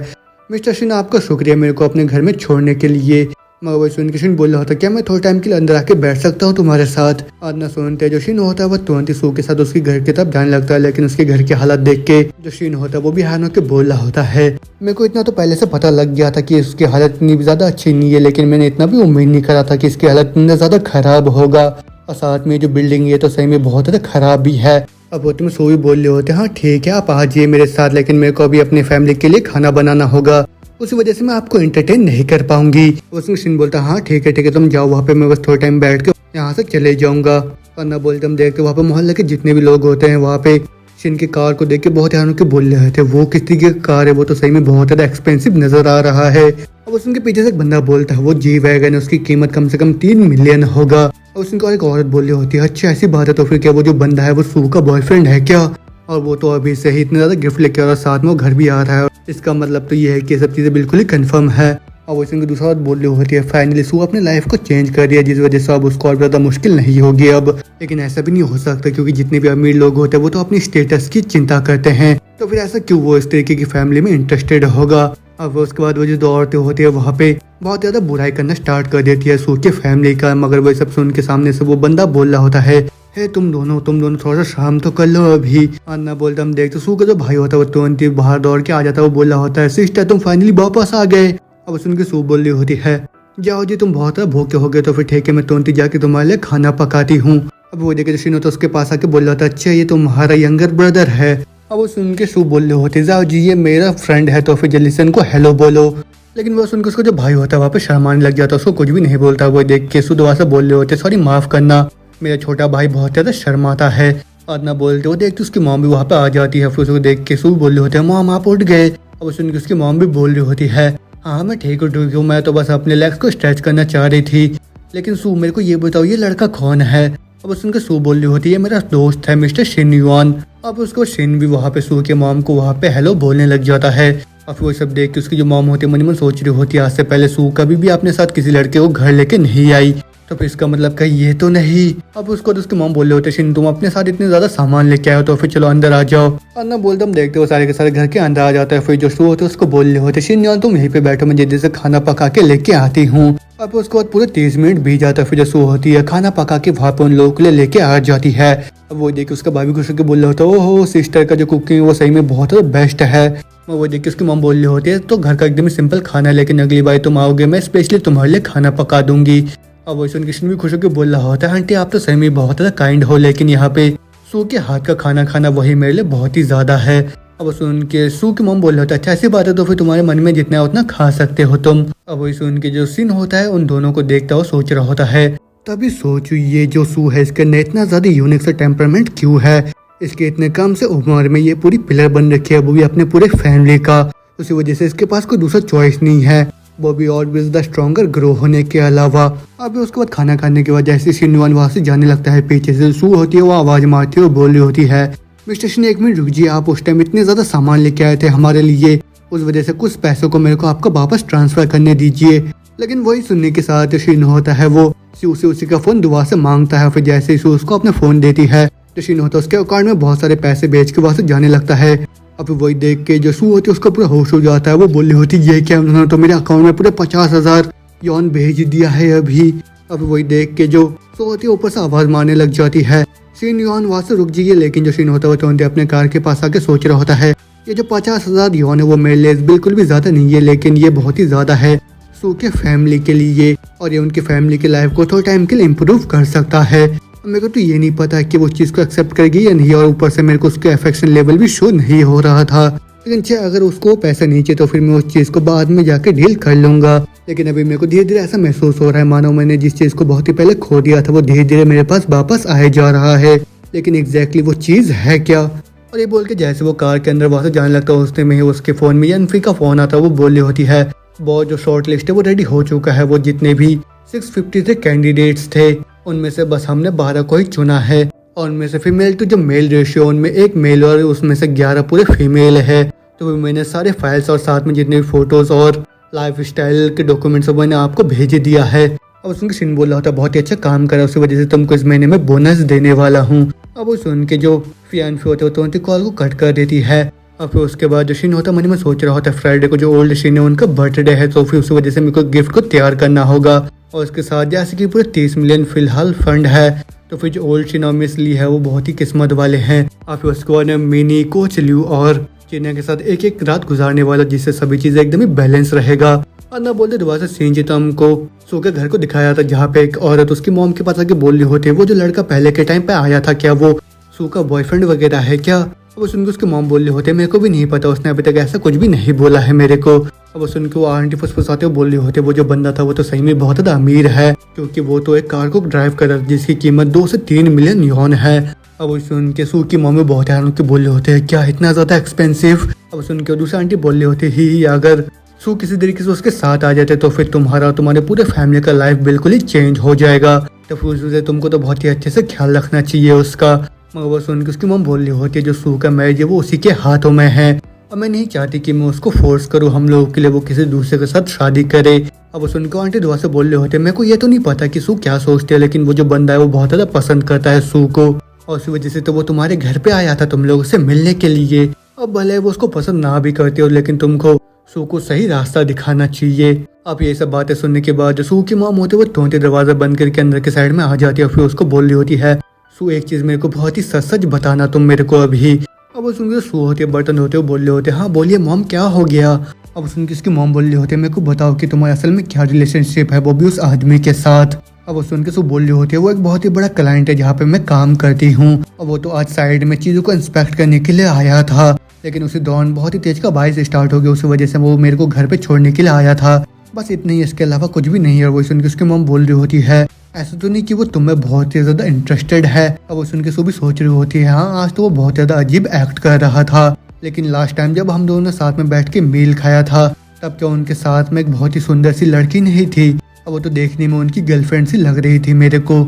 मिस्टर शिन आपका शुक्रिया मेरे को अपने घर में छोड़ने के लिए। मगर वो सुन के शिन बोल रहा होता क्या मैं थोड़े टाइम के लिए अंदर आके बैठ सकता हूँ तुम्हारे साथ। आज ना सुनते जो शिन होता है वो तुरंत ही सू के साथ उसके घर की तरफ जाने लगता है, लेकिन उसके घर की हालत देख के जो शिन होता है वो भी हैरान होकर बोल रहा होता है मेरे को इतना तो पहले से पता लग गया था कि उसकी हालत इतनी ज्यादा अच्छी नहीं है, लेकिन मैंने इतना भी उम्मीद नहीं करा था कि इसकी हालत इतना ज्यादा खराब होगा। और साथ में जो बिल्डिंग है तो सही में बहुत ज्यादा खराब भी है अब वो तुम्हें सो भी बोल रहे होते, हाँ ठीक है आप आ जाइए मेरे साथ, लेकिन मेरे को अभी अपनी फैमिली के लिए खाना बनाना होगा, उसी वजह से मैं आपको एंटरटेन नहीं कर पाऊंगी। उसमें शिन बोलता हाँ ठीक है तुम जाओ वहाँ पे, मैं बस थोड़ा टाइम बैठ के यहाँ से चले जाऊंगा। अन्ना बोलते हम देखते वहाँ पे मोहल्ले के जितने भी लोग होते हैं वहाँ पे शिन की कार को देख के बहुत हैरान होकर बोल रहे थे, वो किस तरीके की कार है, वो तो सही में बहुत ज्यादा एक्सपेंसिव नजर आ रहा है। अब उसके पीछे से एक बंदा बोलता है वो जी वैगन है, उसकी कीमत कम से कम 3 मिलियन होगा। और उसकी और एक औरत बोल रही होती है अच्छा ऐसी बात है, तो फिर क्या वो जो बंदा है वो सू का बॉयफ्रेंड है क्या, और वो तो अभी से ही इतने ज्यादा गिफ्ट लेके आ रहा है, साथ में वो घर भी आ रहा है, इसका मतलब तो ये है कि ये सब चीजें बिल्कुल ही कंफर्म है। और वैसे उनकी दूसरा बात बोल रही होती है फाइनली सू अपने लाइफ को चेंज कर दिया, जिस वजह से अब उसको और ज्यादा मुश्किल नहीं होगी अब। लेकिन ऐसा भी नहीं हो सकता क्योंकि जितने भी अमीर लोग होते हैं वो तो अपनी स्टेटस की चिंता करते हैं, तो फिर ऐसा क्यों वो इस तरीके की फैमिली में इंटरेस्टेड होगा। अब उसके बाद वो जो 2 औरतें होती है वहाँ पे बहुत ज्यादा बुराई करना स्टार्ट कर देती है सू के फैमिली का, मगर वो सब सुन के सामने से वो बंदा बोल रहा होता है तुम दोनों थोड़ा सा शाम तो कर लो अभी। अन्ना बोलता हम देखते सू का जो भाई होता है वो तुरंत बाहर दौड़ के आ जाता है, वो बोल रहा होता है सिस्टर तुम फाइनली वापस आ गए। अब सुन के सू बोल रही होती है जाओ जी तुम बहुत भूखे हो गए, तो फिर ठीक है मैं तुरंत जाके तुम्हारे लिए खाना पकाती हूँ। अब वो देखे शिनो तो उसके पास आके बोल रहा था अच्छा ये तुम्हारा यंगर ब्रदर है। अब वो सुन के सू बोल रहे होते जाओ जी ये मेरा फ्रेंड है, तो फिर जल्दी से उनको हेलो बोलो। लेकिन वो सुनकर उसका जो भाई होता है वहाँ पे शर्माने लग जाता है, उसको कुछ भी नहीं बोलता। वो देख के सू दोबारा से बोल रहे होते सॉरी माफ करना मेरा छोटा भाई बहुत ज्यादा शर्माता है। अन्ना बोलते वो देखते उसकी मॉम भी वहाँ पे आ जाती है, फिर उसको देख के सू बोल रहे होते हैं मॉम आप उठ गए। अब सुन के उसकी मॉम भी बोल रही होती है हाँ मैं ठीक हूँ, मैं तो बस अपने लेग्स को स्ट्रेच करना चाह रही थी। लेकिन सू मेरे को ये बताओ ये लड़का कौन है। अब सुनकर सू बोल रही होती है मेरा दोस्त है मिस्टर शिन युआन। अब उसको शिन भी वहाँ पे सू के मॉम को वहाँ पे हेलो बोलने लग जाता है। अब वो सब देख के उसकी जो मॉम होती है मन ही मन सोच रही होती है आज से पहले सू कभी भी अपने साथ किसी लड़के को घर लेके नहीं आई, तो फिर इसका मतलब कहीं ये तो नहीं। अब उसको तो उसके मॉम बोल रहे होते शिन तुम अपने साथ इतने ज्यादा सामान लेके आए हो तो फिर चलो अंदर आ जाओ। अन्ना बोलते हम देखते हो सारे के सारे घर के अंदर आ जाता है। फिर जो सू होते उसको बोल रहे होते शिन यार तुम यहीं पे बैठो मैं जल्दी से खाना पका के लेके आती हूँ। अब उसके बाद पूरे 30 मिनट बीत जाता है। फिर जो सू होती है खाना पका के वहाँ पे उन लोगों के लिए लेके आ जाती है। अब वो देख के उसका भाई भी खुश होकर बोल रहा होता है ओहो सिस्टर का जो कुकिंग वो सही में बहुत बेस्ट है। वो देख के उसकी मॉम बोल रही होती है तो घर का एकदम सिंपल खाना है, लेकिन अगली बार तुम आओगे मैं स्पेशली तुम्हारे लिए खाना पका दूंगी। अब वो सुन कृष्ण भी खुश होकर बोल रहा होता है आंटी आप तो सही में बहुत ज्यादा काइंड हो, लेकिन यहाँ पे सू के हाथ का खाना खाना वही मेरे लिए बहुत ही ज्यादा है। अब सुन के सू की मॉम बोल रहा होता है अच्छा ऐसी बात है तो फिर तुम्हारे मन में जितना है उतना खा सकते हो तुम। अब वही सुन के जो सीन होता है उन दोनों को देखता हुआ सोच रहा होता है, तभी सोचू ये जो सू है इसके अंदर इतना ज्यादा यूनिक सा टेम्परामेंट क्यों है, इसके इतने कम से उम्र में ये पूरी पिलर बन रखी है वो भी अपने पूरे फैमिली का, उसी वजह से इसके पास कोई दूसरा चॉइस नहीं है वो भी ऑलवेज द स्ट्रॉन्गर ग्रो होने के अलावा। अभी उसके बाद खाना खाने के बाद जैसे शिनवान वहाँ से जाने लगता है पीछे से सू होती है वो आवाज मारती है और बोल रही होती है मिस्टर शिन एक मिनट रुक जी, आप उस टाइम इतने ज्यादा सामान लेके आए थे हमारे लिए, उस वजह से कुछ पैसों को मेरे को आपको वापस ट्रांसफर करने दीजिए। लेकिन वही सुनने के साथ शिन होता है वो सू से उसी का फोन दुआ से मांगता है। फिर जैसे ही सू उसको अपना फोन देती है तो शिन होता है उसके अकाउंट में बहुत सारे पैसे बेच के वहाँ से जाने लगता है। अब वही देख के जो सू होती है उसका पूरा होश हो जाता है, वो बोल रही होती ये क्या उन्होंने तो मेरे अकाउंट में पूरे 50,000 यौन भेज दिया है अभी। अब वही देख के जो सू होती है ऊपर से आवाज मारने लग जाती है शिन यौन वहाँ से रुक जाइए। लेकिन जो शिन होता है वो अपने कार के पास आके सोच रहा होता है ये जो 50,000 यौन है वो मेरे लिए बिल्कुल भी ज्यादा नहीं है, लेकिन ये बहुत ही ज्यादा है सू के फैमिली के लिए और ये उनकी फैमिली की लाइफ को थोड़ा टाइम के लिए इम्प्रूव कर सकता है। मेरे को तो ये नहीं पता कि वो चीज़ को एक्सेप्ट करेगी या नहीं, और ऊपर से मेरे को उसके अफेक्शन लेवल भी शो नहीं हो रहा था। लेकिन अगर उसको पैसा नहीं चाहिए तो फिर मैं उस चीज़ को बाद में जाके डील कर लूंगा। लेकिन अभी मेरे को धीरे धीरे ऐसा महसूस हो रहा है मानो मैंने जिस चीज़ को बहुत ही पहले खो दिया था वो धीरे धीरे मेरे पास वापस आए जा रहा है, लेकिन एग्जैक्टली वो चीज़ है क्या। और ये बोल के जैसे वो कार के अंदर वहाँ से जाने लगता है उसने में उसके फ़ोन में यनफ्री का फ़ोन आता है। वो बोल रही होती है बहुत जो शॉर्ट लिस्ट है वो रेडी हो चुका है, वो जितने भी 650 से कैंडिडेट्स थे उनमें से बस हमने 12 को ही चुना है, और उनमें से फीमेल टू जो मेल रेशियो उनमें 1 मेल और उसमें से 11 पूरे फीमेल है। तो मैंने सारे फाइल्स और साथ में जितने भी फोटोज और लाइफ स्टाइल के डॉक्यूमेंट्स मैंने आपको भेज दिया है। अब उसके शिन बोल रहा होता बहुत ही अच्छा काम करा, उसी वजह से तुमको इस महीने में बोनस देने वाला हूँ। अब वो सुन के जो फियांफी होते हैं तो कॉल को कट कर देती है। और फिर उसके बाद जो शिन होता है मन में सोच रहा होता है फ्राइडे को जो ओल्ड शिन है उनका बर्थडे है, तो फिर उसी वजह से मेरे को गिफ्ट को तैयार करना होगा। और उसके साथ जैसे कि पूरे 30 मिलियन फिलहाल फंड है, तो फिर जो ओल्ड शिन और मिस ली है वो बहुत ही किस्मत वाले हैं। और फिर उसके बाद मिनी कोच ल्यू और चीना के साथ एक एक रात गुजारने वाला, जिससे सभी चीजें एकदम ही बैलेंस रहेगा। और ना बोलते दोबारा से सीन जीता हमको सू के घर को दिखाया था जहाँ पे एक औरत उसकी मॉम के पास आके बोल रही होती है वो जो लड़का पहले के टाइम पे आया था क्या वो सू का बॉयफ्रेंड वगैरह है क्या? अब सुन के उसके मॉम बोल रहे होते मेरे को भी नहीं पता, उसने अभी तक ऐसा कुछ भी नहीं बोला है मेरे को। अब सुन के वो आंटी फुसफुसाते हुए बोल रहे होते वो जो बंदा था वो तो सही में बहुत ज्यादा अमीर है, क्योंकि वो तो एक कार को ड्राइव कर रहा था जिसकी कीमत 2 से 3 मिलियन यौन है। अब सुन के सू की मम्मी बहुत हैरान होकर बोल रहे होते हैं क्या इतना ज्यादा एक्सपेंसिव? अब सुन के दूसरा आंटी बोल रहे होते ही अगर सू किसी तरीके से उसके साथ आ जाते तो फिर तुम्हारा तुम्हारे पूरे फैमिली का लाइफ बिल्कुल ही चेंज हो जाएगा, तो फिर तुमको तो बहुत ही अच्छे से ख्याल रखना चाहिए उसका। मगर वो सुन के उसकी मम बोल रही होती है जो सू का मैरिज है वो उसी के हाथों में है, और मैं नहीं चाहती कि मैं उसको फोर्स करूँ हम लोगों के लिए वो किसी दूसरे के साथ शादी करे। अब वो सुन के आंटी दुआ से बोल रहे होते मेरे को ये तो नहीं पता कि सू क्या सोचते है, लेकिन वो जो बंदा है वो बहुत ज्यादा पसंद करता है सू को, और उसी वजह से तो वो तुम्हारे घर पे आया था तुम लोगों से मिलने के लिए। अब भले वो उसको पसंद ना भी करते हो लेकिन तुमको सू को सही रास्ता दिखाना चाहिए। अब ये सब बातें सुनने के बाद जो सू की मॉम होती है वो तुरंत दरवाजा बंद करके अंदर के साइड में आ जाती है, फिर उसको बोल रही होती है सू एक चीज मेरे को बहुत ही सच सच बताना तुम मेरे को अभी। अब सुन के सू होती है बर्तन होते हुए बोल रहे होते हाँ बोलिए मॉम क्या हो गया? अब सुन के उसकी मॉम बोल रही होती है मेरे को बताओ कि तुम्हारे असल में क्या रिलेशनशिप है वो भी उस आदमी के साथ। अब सुन के सू बोल रही होती है वो एक बहुत ही बड़ा क्लाइंट है जहाँ पे मैं काम करती हूँ, और वो तो आज साइड में चीजों को इंस्पेक्ट करने के लिए आया था, लेकिन उसी दौरान बहुत ही तेज का बारिश स्टार्ट हो गया, उसी वजह से वो मेरे को घर पे छोड़ने के लिए आया था, बस इतना ही, इसके अलावा कुछ भी नहीं है। वो सुन के उसकी मॉम बोल रही होती है ऐसा तो नहीं कि वो तुम्हें बहुत ही ज्यादा इंटरेस्टेड है? अब वो सुन के सू भी सोच रही होती है हाँ आज तो वो बहुत ज्यादा अजीब एक्ट कर रहा था, लेकिन लास्ट टाइम जब हम दोनों साथ में बैठ के मील खाया था तब क्या उनके साथ में एक बहुत ही सुंदर सी लड़की नहीं थी? अब वो तो देखने में उनकी गर्लफ्रेंड सी लग रही थी मेरे को।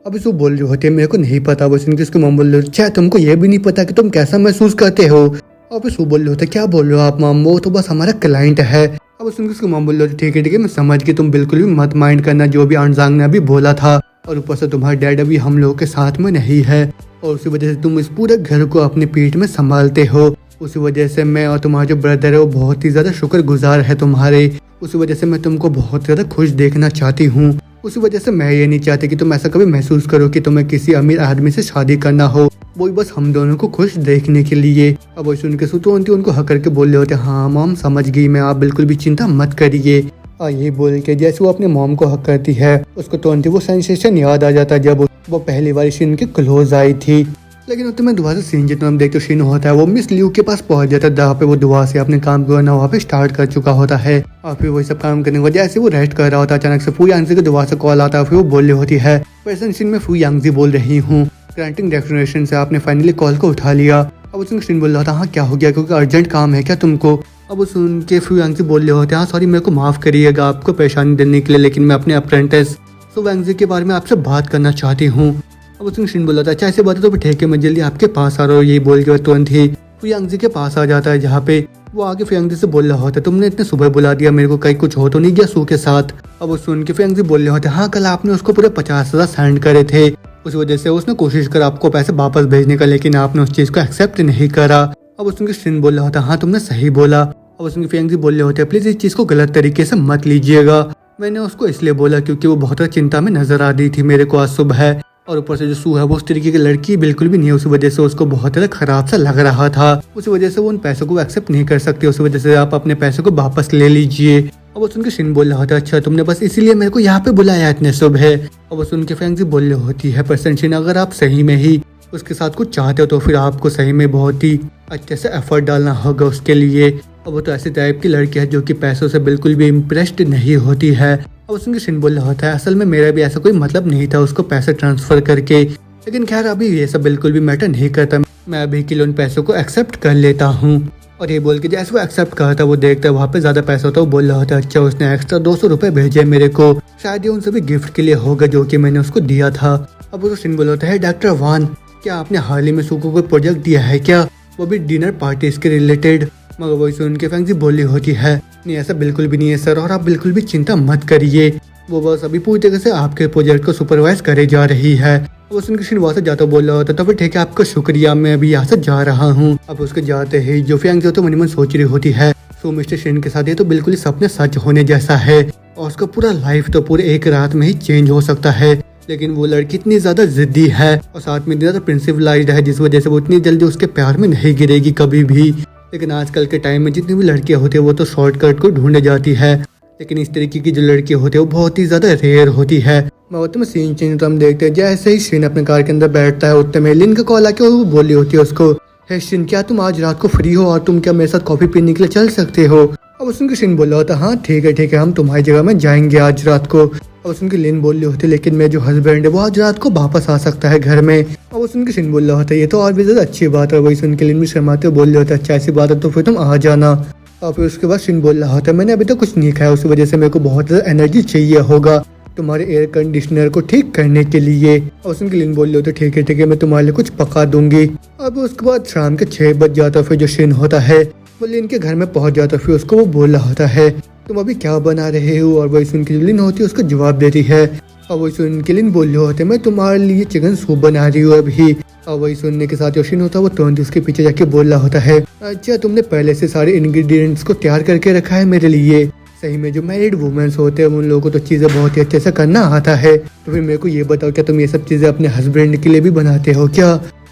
अब इसको बोल रही होती है मेरे को नहीं पता। वो सुन के उसकी मॉम बोल रही अच्छा तुमको ये भी नहीं पता कि तुम कैसा महसूस करते हो? अब इसको बोल रहे होते क्या बोल रहे हो आप मॉम, वो तो बस हमारा क्लाइंट है। अब सुन के उसकी मॉम बोल रही होती ठीक है मैं समझ गई, तुम बिल्कुल भी मत माइंड करना जो भी अनजांग ने अभी बोला था, और ऊपर से तुम्हारा डैड अभी हम लोगों के साथ में नहीं है, और उसी वजह से तुम इस पूरे घर को अपनी पीठ में संभालते हो, उसी वजह से मैं और तुम्हारा जो ब्रदर है वो बहुत ही ज्यादा शुक्रगुजार है तुम्हारे, उसी वजह से मैं तुमको बहुत ज्यादा खुश देखना चाहती हूँ, उसी वजह से मैं ये नहीं चाहती कि तुम ऐसा कभी महसूस करो कि तुम्हें किसी अमीर आदमी से शादी करना हो, वो बस हम दोनों को खुश देखने के लिए। अब वो सुन के सुतोंती उनको हक करके बोल रहे होते हाँ मॉम समझ गई मैं, आप बिल्कुल भी चिंता मत करिए। और ये बोल के जैसे वो अपने मॉम को हक करती है उसको तुरंत वो सेंसेशन याद आ जाता है जब वो पहली बार शीन के क्लोज आई थी। लेकिन उतने में दोबारा सीन जितना हम देखते शीन होता है वो मिस लियू के पास पहुंच जाता है जहाँ पे वो दुआ से अपने काम करना वहाँ पे स्टार्ट कर चुका होता है, और फिर वही सब काम करने के बाद जैसे वो रेस्ट कर रहा होता है अचानक से फू यांगजी की दुआ से कॉल आता है, फिर वो बोल रही होती है प्रेजेंट सीन में फू यांगजी बोल रही हूँ, ग्रांटिंग डेस्टिनेशन से आपने फाइनली कॉल को उठा लिया। अब उसमें सीन बोल रहा था हाँ क्या हो गया क्योंकि अर्जेंट काम है क्या तुमको? अब वो सुन के फू यांगजी बोल रहे होते हैं हाँ सॉरी मेरे को माफ करिएगा आपको परेशानी देने के लिए, लेकिन मैं अपने अप्रेंटिस सू यांगजी के बारे में आपसे बात करना चाहती हूँ। अब उसमें शीन बोला था अच्छा ऐसे बात है तो फिर ठीक है मैं जल्दी आपके पास आ रहा हूँ, यही बोल के तुरंत ही फू यांगजी के पास आ जाता है जहाँ पे वो आगे फू यांगजी से बोल रहा होता है तुमने इतने सुबह बुला दिया मेरे को, कहीं कुछ हो तो नहीं गया सू के साथ? अब वो सुन के फू यांगजी बोल रहे होते हाँ कल आपने उसको पूरे 50,000 सेंड करे थे, उस वजह से उसने कोशिश करा आपको पैसे वापस भेजने का, लेकिन आपने उस चीज को एक्सेप्ट नहीं करा। अब उसके शीन बोल रहा होता हाँ तुमने सही बोला। अब उसके फू यांगजी बोल रहे होते प्लीज इस चीज को गलत तरीके से मत लीजिएगा, मैंने उसको इसलिए बोला क्योंकि वो बहुत चिंता में नजर आ रही थी मेरे को आज सुबह, और ऊपर से जो सू है वो उस तरीके की लड़की बिल्कुल भी नहीं है, उस वजह से उसको बहुत ज्यादा खराब सा लग रहा था, उस वजह से वो उन पैसों को एक्सेप्ट नहीं कर सकती, उस वजह से आप अपने पैसों को वापस ले लीजिए। अब सुन के शीन बोल रहा था अच्छा तुमने बस इसीलिए मेरे को यहाँ पे बुलाया इतने सुबह? अब सुन के फैंगजी बोल रही होती है पर्सन शीन अगर आप सही में ही उसके साथ कुछ चाहते हो तो फिर आपको सही में बहुत ही अच्छे से एफर्ट डालना होगा उसके लिए, और वो तो ऐसे टाइप की लड़की है जो कि पैसों से बिल्कुल भी इम्प्रेस्ड नहीं होती है। अब उसके शीन बोल रहा होता है असल में मेरा भी ऐसा कोई मतलब नहीं था उसको पैसे ट्रांसफर करके, लेकिन खैर अभी ये सब बिल्कुल भी मैटर नहीं करता, मैं अभी के लिए उन पैसों को एक्सेप्ट कर लेता हूँ। और ये बोल के जैसे वो एक्सेप्ट करता वो देखता है वहाँ पे ज्यादा पैसा होता है, वो बोल रहा होता है अच्छा उसने एक्स्ट्रा 200 रुपए भेजे मेरे को, शायद ये उन सभी गिफ्ट के लिए होगा जो कि मैंने उसको दिया था। अब वो शीन बोल होता है डॉक्टर वान क्या आपने हाल ही में सू को कोई प्रोजेक्ट दिया है क्या, वो भी डिनर पार्टीज के रिलेटेड? मगर वही सुन के फैंगजी बोली होती है नहीं ऐसा बिल्कुल भी नहीं है सर, और आप बिल्कुल भी चिंता मत करिए, वो बस अभी पूरी तरह से आपके प्रोजेक्ट को सुपरवाइज करे जा रही है। वो सुन के शीन वहाँ से जाता बोल रहा होता तो फिर ठीक है आपका शुक्रिया मैं अभी यहाँ से जा रहा हूँ। अब उसके जाते ही जो फैंगजी तो मन मन सोच रही होती है सो मिस्टर शीन के साथ ये तो बिल्कुल ही सपने सच होने जैसा है, और उसका पूरा लाइफ तो पूरे एक रात में ही चेंज हो सकता है, लेकिन वो लड़की इतनी ज्यादा जिद्दी है और साथ में इतनी ज्यादा प्रिंसिपलाइज्ड है जिस वजह से वो इतनी जल्दी उसके प्यार में नहीं गिरेगी कभी भी। लेकिन आजकल के टाइम में जितनी भी लड़कियां होती है वो तो शॉर्टकट को ढूंढे जाती है, लेकिन इस तरीके की जो लड़की होती है वो बहुत ही ज्यादा रेयर होती है। मैं तुम्हें सीन चेंज तो हम देखते हैं जैसे ही शिन अपने कार के अंदर बैठता है उतने में लिन का कॉल आके वो बोली होती है उसको, हे शिन क्या तुम आज रात को फ्री हो और तुम क्या मेरे साथ कॉफी पीने के लिए चल सकते हो। अब उसके शिन बोल रहा होता हाँ ठीक है हम तुम्हारी जगह में जाएंगे आज रात को। अब उसकी लिन बोल रही होती लेकिन मेरा जो हस्बैंड है वो आज रात को वापस आ सकता है घर में। अब उसके शिन बोल रहा होता ये तो और भी ज्यादा अच्छी बात है। वही सुन के लिन भी शर्माते बोल रहे होता अच्छा ऐसी बात है तो फिर तुम आ जाना। और फिर उसके बाद शिन बोल रहा होता मैंने अभी तक कुछ नहीं खाया उस वजह से मेरे को बहुत ज्यादा एनर्जी चाहिए होगा तुम्हारे एयर कंडीशनर को ठीक करने के लिए। और उसकी लिन बोल रही होती ठीक है मैं तुम्हारे लिए कुछ पका दूंगी। अब उसके बाद शाम के 6 बज जाता फिर जो शिन होता है वो लिन के घर में पहुंच जाता फिर उसको वो बोल रहा होता है तुम अभी क्या बना रहे हो। और वही सुन के लिन होती है उसको जवाब देती है। और वही सुन के लिन बोल रहे होते मैं तुम्हारे लिए चिकन सूप बना रही हूँ अभी। और वही सुनने के साथ जो शिन होता है वो तुरंत उसके पीछे जाके बोल रहा होता है अच्छा तुमने पहले से सारे इंग्रेडिएंट्स को तैयार करके रखा है मेरे लिए। सही में जो मैरिड वुमेन्स होते हैं उन लोगों को तो चीज़ें बहुत ही अच्छे से करना आता है। तो फिर मेरे को ये बताओ क्या तुम ये सब चीज़ें अपने हस्बैंड के लिए भी बनाते हो क्या।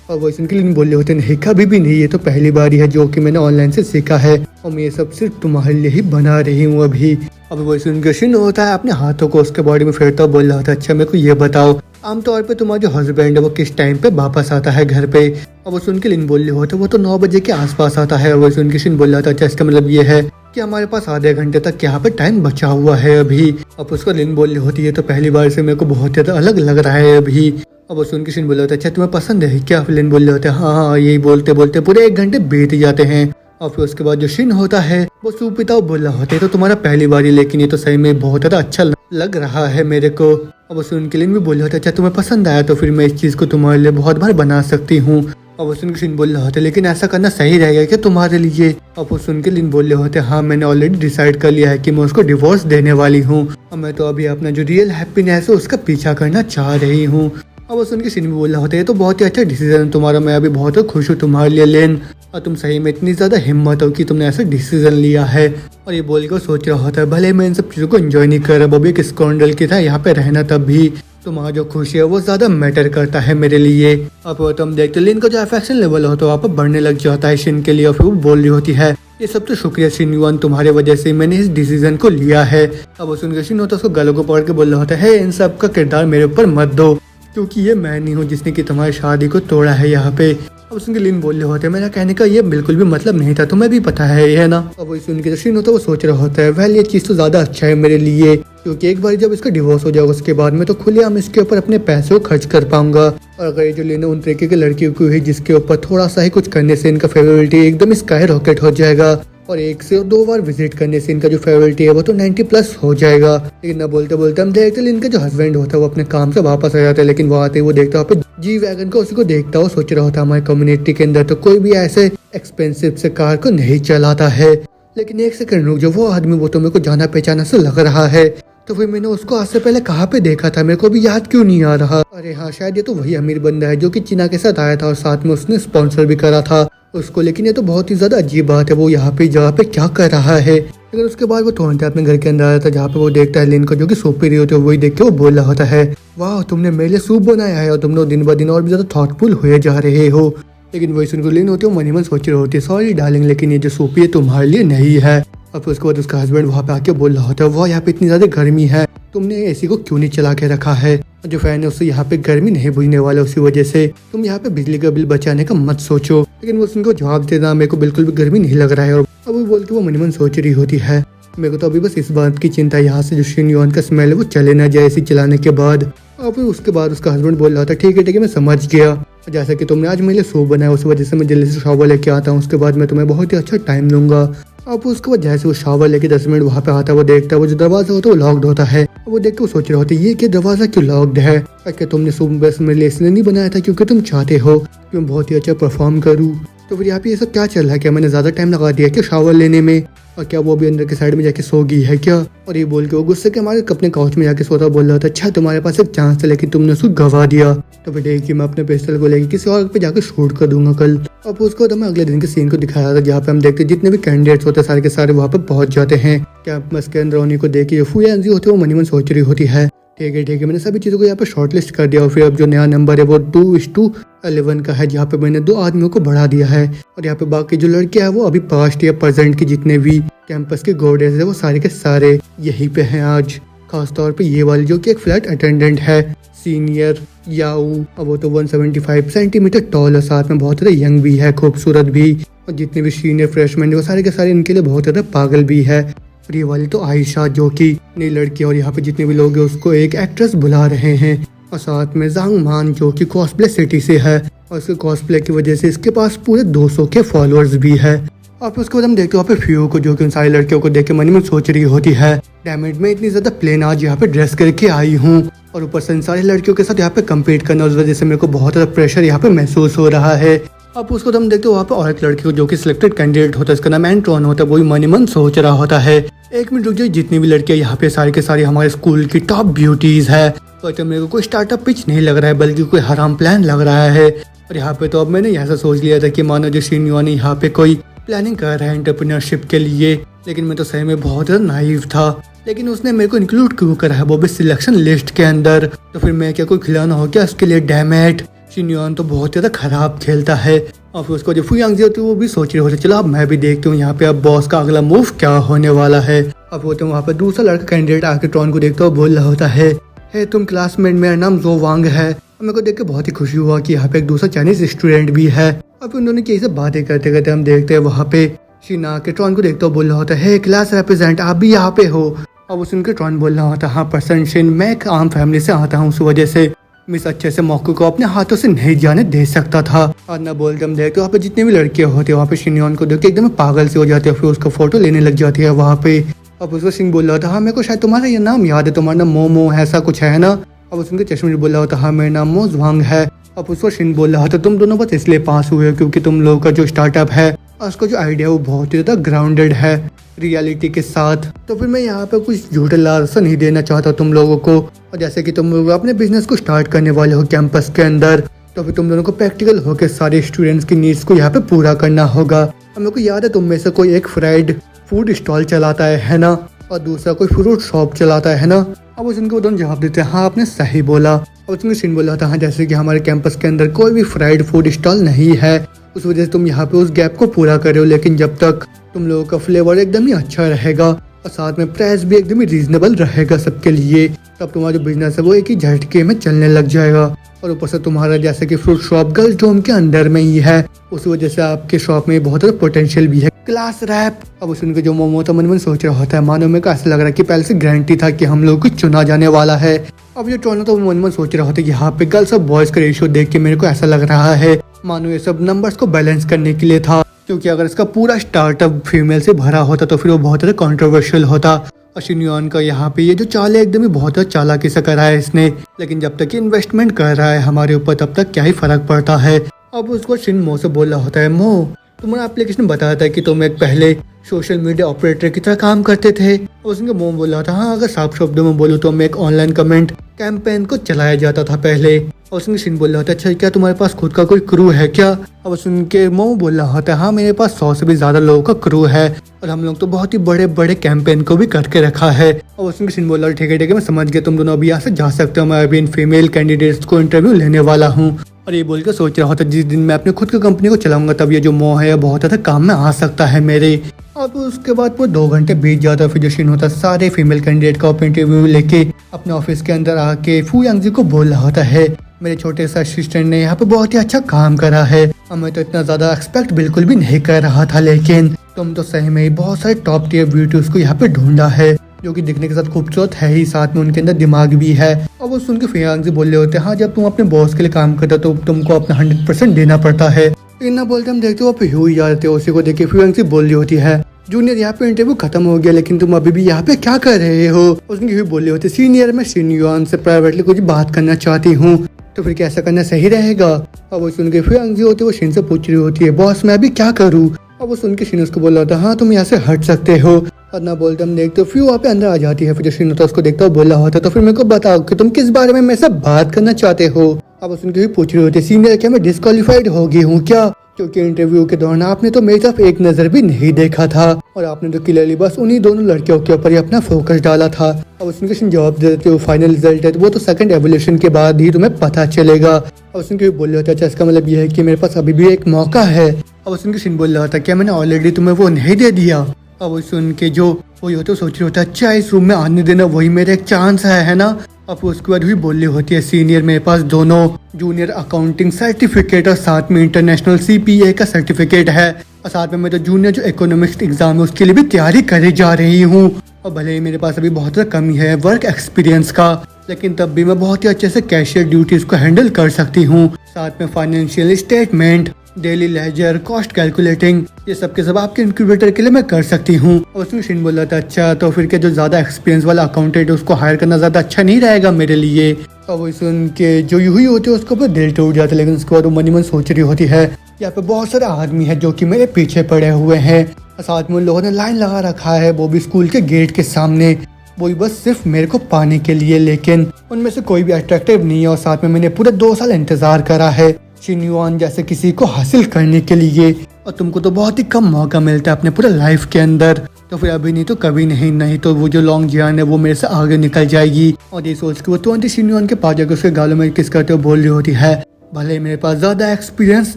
और वो सुन के लिए बोल रहे होते नहीं कभी भी नहीं ये तो पहली बार ही है जो कि मैंने ऑनलाइन से सीखा है और मैं ये सब सिर्फ तुम्हारे लिए ही बना रही हूँ अभी। अब वो सुन के शिन होता है अपने हाथों को उसके बॉडी में फेरता बोल रहा होता है अच्छा मेरे को ये बताओ आमतौर पे तुम्हारा जो हस्बैंड है वो किस टाइम पे वापस आता है घर पे। अब वो सुन के लिन बोल रहे होते वो तो 9 बजे के आसपास आता है। और वो सुन के शिन बोल रहा था अच्छा इसका मतलब ये है कि हमारे पास आधे घंटे तक यहाँ पे टाइम बचा हुआ है अभी। अब उसको लिन बोल रही होती है तो पहली बार से मेरे को बहुत ज्यादा अलग लग रहा है अभी। अब वो सुन के शिन बोल रहा था अच्छा तुम्हें पसंद है क्या। लिन बोल रहे होते हाँ यही बोलते बोलते पूरे 1 घंटे बीत जाते हैं। और फिर उसके बाद जो शिन होता है वो सूप पीता हुआ बोल रहा होता है तो तुम्हारा पहली बारी लेकिन ये तो सही में बहुत ज्यादा अच्छा लग रहा है मेरे को। अब वो सुन के लिन भी बोल रहा होता अच्छा तुम्हें पसंद आया तो फिर मैं इस चीज को तुम्हारे लिए बहुत बार बना सकती हूँ। और वो सुन के शिन बोल रहा होता लेकिन ऐसा करना सही रहेगा क्या तुम्हारे लिए। और वो सुन के लिन बोल रहे होते हाँ मैंने ऑलरेडी डिसाइड कर लिया है कि मैं उसको डिवोर्स देने वाली हूँ और मैं तो अभी अपना जो रियल हैप्पीनेस है उसका पीछा करना चाह रही हूँ। अब वो सुन के शिन भी बोल रहा होता है तो बहुत ही अच्छा डिसीजन है तुम्हारा मैं अभी बहुत खुश हूँ तुम्हारे लिए लेन और तुम सही में इतनी ज्यादा हिम्मत हो कि तुमने ऐसा डिसीजन लिया है। और ये बोल के सोच रहा होता है भले मैं इन सब चीजों को एंजॉय नहीं कर रहा बॉबी एक स्कैंडल की था यहाँ पे रहना तब भी तुम्हारा जो खुशी है वो ज्यादा मैटर करता है मेरे लिए। अब वो तुम देखते लिन का जो अफेक्शन लेवल होता है वहाँ पर बढ़ने लग जाता है शिन के लिए। और फिर वो बोल रही होती है ये सब तो शुक्रिया शिन युआन तुम्हारे वजह से मैंने इस डिसीजन को लिया है। अब वो सुन के शिन होता है उसको गलों को पकड़ के बोल रहा होता है इन सब का किरदार मेरे ऊपर मत दो क्योंकि ये मैं नहीं हूँ जिसने की तुम्हारी शादी को तोड़ा है यहाँ पे। अब उसके लिन बोल रहे होते हैं मेरा कहने का ये बिल्कुल भी मतलब नहीं था तुम्हें भी पता है ये ना। अब वो सुन के शिन होता है वो सोच रहा होता है वेल ये चीज तो ज्यादा अच्छा है मेरे लिए क्योंकि एक बार जब इसका डिवोर्स हो जाएगा उसके बाद मैं तो खुलेआम इसके ऊपर अपने पैसे को खर्च कर पाऊंगा। और अगर ये जो लेना उन तरीके की लड़कियों को है जिसके ऊपर थोड़ा सा ही कुछ करने से इनका फेवरेलिटी एकदम स्काई रॉकेट हो जाएगा और 1 से 2 बार विजिट करने से इनका जो फेवरेलिटी है वो तो 90+ हो जाएगा। लेकिन न बोलते बोलते हम देखते इनका जो हस्बैंड होता है वो अपने काम से वापस आ जाता है लेकिन वो आते ही वो देखता है जी वैगन को उसी को देखता हो सोच रहा होता है हमारी कम्युनिटी के अंदर तो कोई भी ऐसे एक्सपेंसिव से कार को नहीं चलाता है। लेकिन 1 सेकंड रुक जो वो आदमी वो तो मेरे को जाना पहचाना से लग रहा है तो फिर मैंने उसको आज से पहले कहाँ पे देखा था मेरे को भी याद क्यों नहीं आ रहा। अरे हाँ शायद ये तो वही अमीर बंदा है जो कि चीना के साथ आया था और साथ में उसने स्पॉन्सर भी करा था उसको। लेकिन ये तो बहुत ही ज्यादा अजीब बात है वो यहाँ पे जगह पे क्या कर रहा है। लेकिन उसके बाद वो तुरंत अपने घर के अंदर आया था जहाँ पे वो देखता है लिन को जो कि सूप पी रही होती है वही देख के वो बोल रहा होता है वाह तुमने मेरे लिए सूप बनाया है और तुम लोग दिन ब दिन और भी ज्यादा थॉटफुल हुए जा रहे हो। लेकिन वही सुनकर लिन होती है मन ही मन सोच रही होती है सॉरी डार्लिंग लेकिन ये जो सूप ये तुम्हारे लिए नहीं है। और फिर उसके बाद उसका हस्बैंड वहाँ पे आके बोल रहा होता है वाह यहाँ पे इतनी ज्यादा गर्मी है तुमने एसी को क्यों नहीं चला के रखा है। जो फैन है उससे यहाँ पे गर्मी नहीं बुझने वाला उसी वजह से तुम यहाँ पे बिजली का बिल बचाने का मत सोचो। लेकिन वो उनको जवाब देना मेरे को बिल्कुल भी गर्मी नहीं लग रहा है। और अब वो बोल के वो मन ही मन सोच रही होती है मेरे को तो अभी बस इस बात की चिंता यहाँ से जो शिन युआन का स्मेल है वो चले ना जाए एसी चलाने के बाद। और फिर उसके बाद उसका हस्बैंड बोल रहा था ठीक है मैं समझ गया जैसा कि तुमने आज मेरे लिए सूप बनाया उस वजह से मैं जल्दी से शावर लेके आता हूँ उसके बाद मैं तुम्हें बहुत ही अच्छा टाइम दूंगा। अब उसके बाद जैसे वो शावर लेके 10 मिनट वहाँ पे आता है वो देखता है वो जो दरवाजा होता है वो लॉक्ड होता है। वो देख के वो सोच रहे होते ये कि दरवाजा क्यों लॉक्ड है क्या तुमने सूप बस मेरे लिए इसलिए नहीं बनाया था क्योंकि तुम चाहते हो कि मैं बहुत ही अच्छा परफॉर्म करूँ। तो फिर यहाँ पे ये सब क्या चल रहा है क्या मैंने ज्यादा टाइम लगा दिया क्या शावर लेने में और क्या वो भी अंदर के साइड में जाके सो गई है क्या। और ये बोल के वो गुस्से के हमारे अपने काउच में जाके सोता बोल रहा था अच्छा तुम्हारे पास एक चांस था लेकिन तुमने उसको गवा दिया तो फिर देखिए मैं अपने पिस्टल को लेके किसी और पे जाकर शूट कर दूंगा कल। अब उसको तो मैं अगले दिन के सीन को दिखाया था जहाँ पे हम देखते जितने भी कैंडिडेट्स होते हैं सारे के सारे वहाँ पे पहुंच जाते हैं। कैंपस के अंदर उन्हीं को देखिए फुयांजी होती है वो मन ही मन सोच रही होती है ठीक है, मैंने सभी चीज़ों को यहाँ पे शॉर्ट लिस्ट कर दिया और फिर अब जो नया नंबर है वो 2:11 का है, जहाँ पे मैंने 2 आदमियों को बढ़ा दिया है। और यहाँ पे बाकी जो लड़के हैं वो अभी पास्ट या प्रेजेंट की जितने भी कैंपस के गोडेस है वो सारे के सारे यहीं पे हैं आज। खासतौर पे ये वाली जो कि एक फ्लाइट अटेंडेंट है, सीनियर याऊ। अब वो तो 175 सेंटीमीटर टॉल और साथ में बहुत ज़्यादा यंग भी है, खूबसूरत भी। और जितने भी सीनियर फ्रेशमैन वो सारे के सारे इनके लिए बहुत ज़्यादा पागल भी है। और ये वाली तो आयशा जो कि नई लड़की, और यहाँ पे जितने भी लोग हैं उसको एक एक्ट्रेस बुला रहे हैं। और साथ में जांग मान जो कि कॉस्प्ले सिटी से है और इसके कॉस्प्ले की वजह से इसके पास पूरे 200 के फॉलोअर्स भी है। और फिर उसके बाद हम देखते हैं वहाँ पे फ्यू को, जो कि उन सारी लड़कियों को देख के मन में सोच रही होती है, डैमेट मैं इतनी ज्यादा प्लेन आज यहाँ पे ड्रेस करके आई हूँ और ऊपर से इन सारी लड़कियों के साथ यहाँ पे कम्पीट करना, उस वजह से मेरे को बहुत ज्यादा प्रेशर यहाँ पे महसूस हो रहा है। अब उसको हम देखते हो वहाँ पे और एक लड़की को जो कि सिलेक्टेड कैंडिडेट होता है, इसका नाम एंट्रॉन होता है, वही मन ही मन सोच रहा होता है, एक मिनट रुक जाइए, जितनी भी लड़कियां यहाँ पे सारी के सारी हमारे स्कूल की टॉप ब्यूटीज है। तो मेरे को कोई स्टार्टअप पिच नहीं लग रहा है बल्कि कोई हराम प्लान लग रहा है। और यहाँ पे तो अब मैंने ऐसा सोच लिया था कि मानो जो शिन्युआ ने यहाँ पे कोई प्लानिंग कर रहा है एंटरप्रेन्योरशिप के लिए, लेकिन मैं तो सही में बहुत ज़्यादा नाइव था। लेकिन उसने मेरे को इंक्लूड क्यों करा है, वो भी सिलेक्शन लिस्ट के अंदर। तो फिर मैं क्या कोई खिलाना हो क्या उसके लिए? डैमेट, शिन्युआन तो बहुत ज़्यादा खराब खेलता है। और फिर उसको जो फुयांगजी होती है वो भी सोच रहे होते, चलो अब मैं भी देखती हूँ यहाँ पे अब बॉस का अगला मूव क्या होने वाला है। अब वो तो वहाँ पे दूसरा लड़का कैंडिडेट आके ट्रॉन को देखता हुआ बोल रहा होता है, हे तुम क्लासमेट, मेरा नाम जो वांग है। मेरे को देख के बहुत ही खुशी हुआ कि यहाँ पे एक दूसरा चाइनीज स्टूडेंट भी है। अब उन्होंने कैसे बातें करते करते हम देखते हैं वहाँ पे शीना के ट्रॉन को देखते हुए बोल रहा होता है, हे क्लास रिप्रेजेंट, आप भी यहाँ पे हो? अब उस उनके ट्रॉन बोल रहा होता है, हाँ पर्सन शिन, मैं एक आम फैमिली से आता हूँ, उस वजह से मिस अच्छे से मौके को अपने हाथों से नहीं जाने दे सकता था। और ना बोलते हम देखते वहाँ पे जितनी भी लड़कियां होती है वहाँ पे शिन्योन को देख के एकदम पागल से हो जाती है, फिर उसका फोटो लेने लग जाती है वहाँ पे। अब उसको सिंह बोल रहा था, हाँ मेरे को शायद तुम्हारा ये नाम याद है, तुम्हारा नाम मोमो ऐसा कुछ है ना? अब उसके चश्मे बोल रहा होता, हाँ मेरा नाम मो ज्वांग है। अब उसको शिन बोल रहा था, तुम दोनों बस इसलिए पास हुए क्योंकि तुम लोगों का जो स्टार्टअप है और उसका जो आइडिया है वो बहुत ही ज्यादा ग्राउंडेड है रियलिटी के साथ। तो फिर मैं यहाँ पे कुछ झूठे लालसा नहीं देना चाहता तुम लोगों को। और जैसे कि तुम लोग अपने बिजनेस को स्टार्ट करने वाले हो कैंपस के अंदर, तो फिर तुम दोनों को प्रैक्टिकल होकर सारे स्टूडेंट्स की नीड्स को यहाँ पे पूरा करना होगा। और मेरे को याद है तुम में से कोई एक फ्राइड फूड स्टॉल चलाता है ना, और दूसरा कोई फ्रूट शॉप चलाता है ना? अब उसको दोनों जवाब देते हैं, हाँ आपने सही बोला। और उसमें सिन बोला था, हाँ जैसे कि हमारे कैंपस के अंदर कोई भी फ्राइड फूड स्टॉल नहीं है, उस वजह से तुम यहाँ पे उस गैप को पूरा कर रहे हो। लेकिन जब तक तुम लोगों का फ्लेवर एकदम ही अच्छा रहेगा और साथ में प्राइस भी एकदम ही रीजनेबल रहेगा सबके लिए, तब तुम्हारा जो बिजनेस है वो एक ही झटके में चलने लग जाएगा। और ऊपर से तुम्हारा जैसे कि फ्रूट शॉप गर्ल्स डोम के अंदर में ही है, उस वजह से आपके शॉप में बहुत ज़्यादा पोटेंशियल भी है। Class rap. अब उनके जो मोमो था मन में सोच रहा होता है, मानो मेरे को ऐसा लग रहा है कि पहले से गारंटी था कि हम लोग को चुना जाने वाला है। अब जो टोनो तो मन में सोच रहा होता है कि यहाँ पे गर्ल्स और बॉयज का रेशियो देख के मेरे को ऐसा लग रहा है मानो ये सब नंबर्स को बैलेंस करने के लिए था, क्योंकि अगर इसका पूरा स्टार्टअप फीमेल से भरा होता तो फिर वो बहुत ज़्यादा कॉन्ट्रोवर्शियल होता। और शिन्युआन का यहाँ पे ये जो चाल है एकदम ही बहुत चालाकी से करा है इसने, लेकिन जब तक इन्वेस्टमेंट कर रहा है हमारे ऊपर तब तक क्या ही फर्क पड़ता है। अब उसको शिन मो से बोल रहा होता है, मो तुम्हारा एप्लीकेशन बताया था कि तुम एक पहले सोशल मीडिया ऑपरेटर की तरह काम करते थे। और उसके मोम बोल रहा था, हाँ अगर साफ शब्दों में बोलूँ तो मैं एक ऑनलाइन कमेंट कैंपेन को चलाया जाता था पहले। और उसने शिन बोल रहा था, अच्छा क्या तुम्हारे पास खुद का कोई क्रू है क्या? अब सुन के मोम बोल रहा होता है, हाँ मेरे पास 100 से भी ज्यादा लोगों का क्रू है और हम लोग तो बहुत ही बड़े बड़े कैंपेन को भी करके रखा है। और उसने शिन बोल रहा, ठीक है मैं समझ गया, तुम दोनों अभी यहाँ से जा सकते हो, मैं अभी इन फीमेल कैंडिडेट्स को इंटरव्यू लेने वाला हूँ। और ये बोल के सोच रहा होता, जिस दिन मैं अपने खुद की कंपनी को चलाऊंगा तब ये जो मोह है बहुत ज्यादा काम में आ सकता है मेरे। अब उसके बाद वो 2 घंटे बीत जाता, फिर जो शिन होता सारे फीमेल कैंडिडेट का इंटरव्यू लेके अपने ऑफिस के अंदर आके फुयांगजी को बोल रहा होता है, मेरे छोटे से असिस्टेंट ने यहाँ पे बहुत ही अच्छा काम करा है और मैं तो इतना ज्यादा एक्सपेक्ट बिल्कुल भी नहीं कर रहा था, लेकिन तुम तो सही में ही बहुत सारे टॉप टियर ब्यूटीज को यहाँ पे ढूंढा है जो कि दिखने के साथ खूबसूरत है ही, साथ में उनके अंदर दिमाग भी है। और वो सुन के फुयांगजी बोल रहे होते हैं, हाँ जब तुम अपने बॉस के लिए काम करते हो तो तुमको अपना 100% देना पड़ता है। लेकिन ना बोलते हम देखते हो आप हो ही जाते हो, उसी को देख के फुयांगजी बोल रही होती है, जूनियर यहाँ पे इंटरव्यू खत्म हो गया लेकिन तुम अभी भी यहाँ पे क्या कर रहे हो? उसने भी बोले होते, सीनियर मैं शिन्युआन से प्राइवेटली कुछ बात करना चाहती हूँ, तो फिर कैसा करना सही रहेगा? अब वो सुन के फुयांगजी होती है वो शिन से पूछ रही होती है, बॉस मैं अभी क्या करूँ? अब वो सुन के शिन उसको बोल रहा था, हाँ तुम यहाँ से हट सकते हो। और ना बोलते हम देखते हो फिर वहाँ पे अंदर आ जाती है, फिर जो शिन होता है उसको देखता हुआ बोल रहा होता, तो फिर मेरे को बताओ कि तुम किस बारे में मेरे साथ बात करना चाहते हो? अब सुन के भी पूछ रही होती है, सीनियर क्या मैं डिस्क्वालीफाइड हो गई हूँ क्या? क्योंकि इंटरव्यू के दौरान आपने तो मेरी तरफ एक नजर भी नहीं देखा था और आपने तो क्लियरली बस उन्हीं दोनों लड़कियों के ऊपर ही अपना फोकस डाला था। अब उसने क्वेश्चन जवाब दे देते हो फाइनल रिजल्ट है तो वो तो सेकंड एवोल्यूशन के बाद ही तुम्हें पता चलेगा। अब उसने क्यों बोल रहा था, अच्छा इसका मतलब ये है कि मेरे पास अभी भी एक मौका है। अब उसने क्वेश्चन बोल रहा था क्या मैंने ऑलरेडी तुम्हें वो नहीं दे दिया। अब वो सुन के जो वही होता सोच रही होता अच्छा इस रूम में आने देना वही मेरा एक चांस है ना। अब उसके बाद हुई बोली होती है सीनियर मेरे पास दोनों जूनियर अकाउंटिंग सर्टिफिकेट और साथ में इंटरनेशनल CPA का सर्टिफिकेट है और साथ में मैं तो जूनियर जो इकोनॉमिक्स एग्जाम है उसके लिए भी तैयारी करे जा रही हूँ। और भले ही मेरे पास अभी बहुत ज़्यादा कमी है वर्क एक्सपीरियंस का, लेकिन तब भी मैं बहुत ही अच्छे से कैशियर ड्यूटीज को हैंडल कर सकती हूँ। साथ में financial statement, daily ledger, cost calculating, ये सब के सब आपके इंक्यूबेटर के लिए मैं कर सकती हूँ। और उसमें शिन बोला था अच्छा तो फिर क्या जो ज्यादा एक्सपीरियंस वाला अकाउंटेंट है उसको हायर करना ज्यादा अच्छा नहीं रहेगा मेरे लिए। और वो सुन के जो यूं ही होती है उसको ऊपर दिल टूट जाता है, लेकिन उसके बाद वो मन ही मन सोच रही होती है यहाँ पे बहुत सारे आदमी है जो कि मेरे पीछे पड़े हुए हैं और साथ में उन लोगों ने लाइन लगा रखा है वो भी स्कूल के गेट के सामने, वो भी बस सिर्फ मेरे को पाने के लिए, लेकिन उनमें से कोई भी अट्रैक्टिव नहीं है। और साथ में मैंने पूरे 2 साल इंतजार करा है शिन्युआन जैसे किसी को हासिल करने के लिए और तुमको तो बहुत ही कम मौका मिलता है अपने पूरे लाइफ के अंदर, तो फिर अभी नहीं तो कभी नहीं, नहीं तो वो जो लॉन्ग जियान है वो मेरे से आगे निकल जाएगी। और ये सोच के वो तुरंत शिन्युआन के पास जाकर उसके गालों में किस करते हुए बोल रही होती है भले मेरे पास ज्यादा एक्सपीरियंस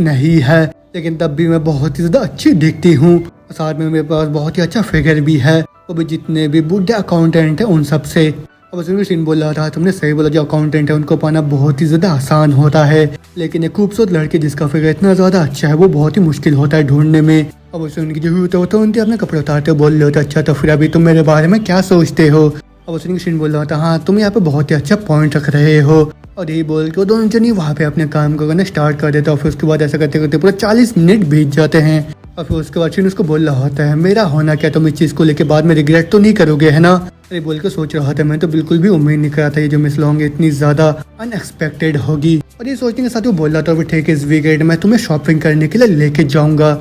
नहीं है लेकिन तब भी मैं बहुत ही ज्यादा अच्छी दिखती हूँ, साथ में मेरे पास बहुत ही अच्छा फिगर भी है, वो भी जितने भी बुढ़े अकाउंटेंट है उन सब से। अब उसमें सीन बोल रहा था तुमने सही बोला, जो अकाउंटेंट है उनको पाना बहुत ही ज्यादा आसान होता है, लेकिन एक खूबसूरत लड़की जिसका फिगर इतना ज्यादा अच्छा है वो बहुत ही मुश्किल होता है ढूंढने में। अब उसे उनकी जो होता होता उनके अपने कपड़े उतारते बोल रहे होते अच्छा तो फिर अभी तुम मेरे बारे में क्या सोचते हो। अब उसने सीन बोल रहा था हाँ तुम यहाँ पे बहुत ही अच्छा पॉइंट रख रहे हो, और यही बोल के वो दोनों जन वहाँ पे अपने काम को करना स्टार्ट कर देते और फिर उसके बाद ऐसा करते करते पूरा 40 मिनट बीत जाते हैं। और फिर उसके बाद उसको बोल रहा होता है मेरा होना क्या तुम इस चीज को लेके बाद में रिग्रेट तो नहीं करोगे है ना। अरे बोल के सोच रहा था मैं तो बिल्कुल भी उम्मीद नहीं करा था ये जो मिस लॉन्ग इतनी ज्यादा अनएक्सपेक्टेड होगी। और ये सोचने के साथ वो बोल रहा था ठीक है इस वीकेंड मैं तुम्हें शॉपिंग करने के लिए लेके जाऊंगा।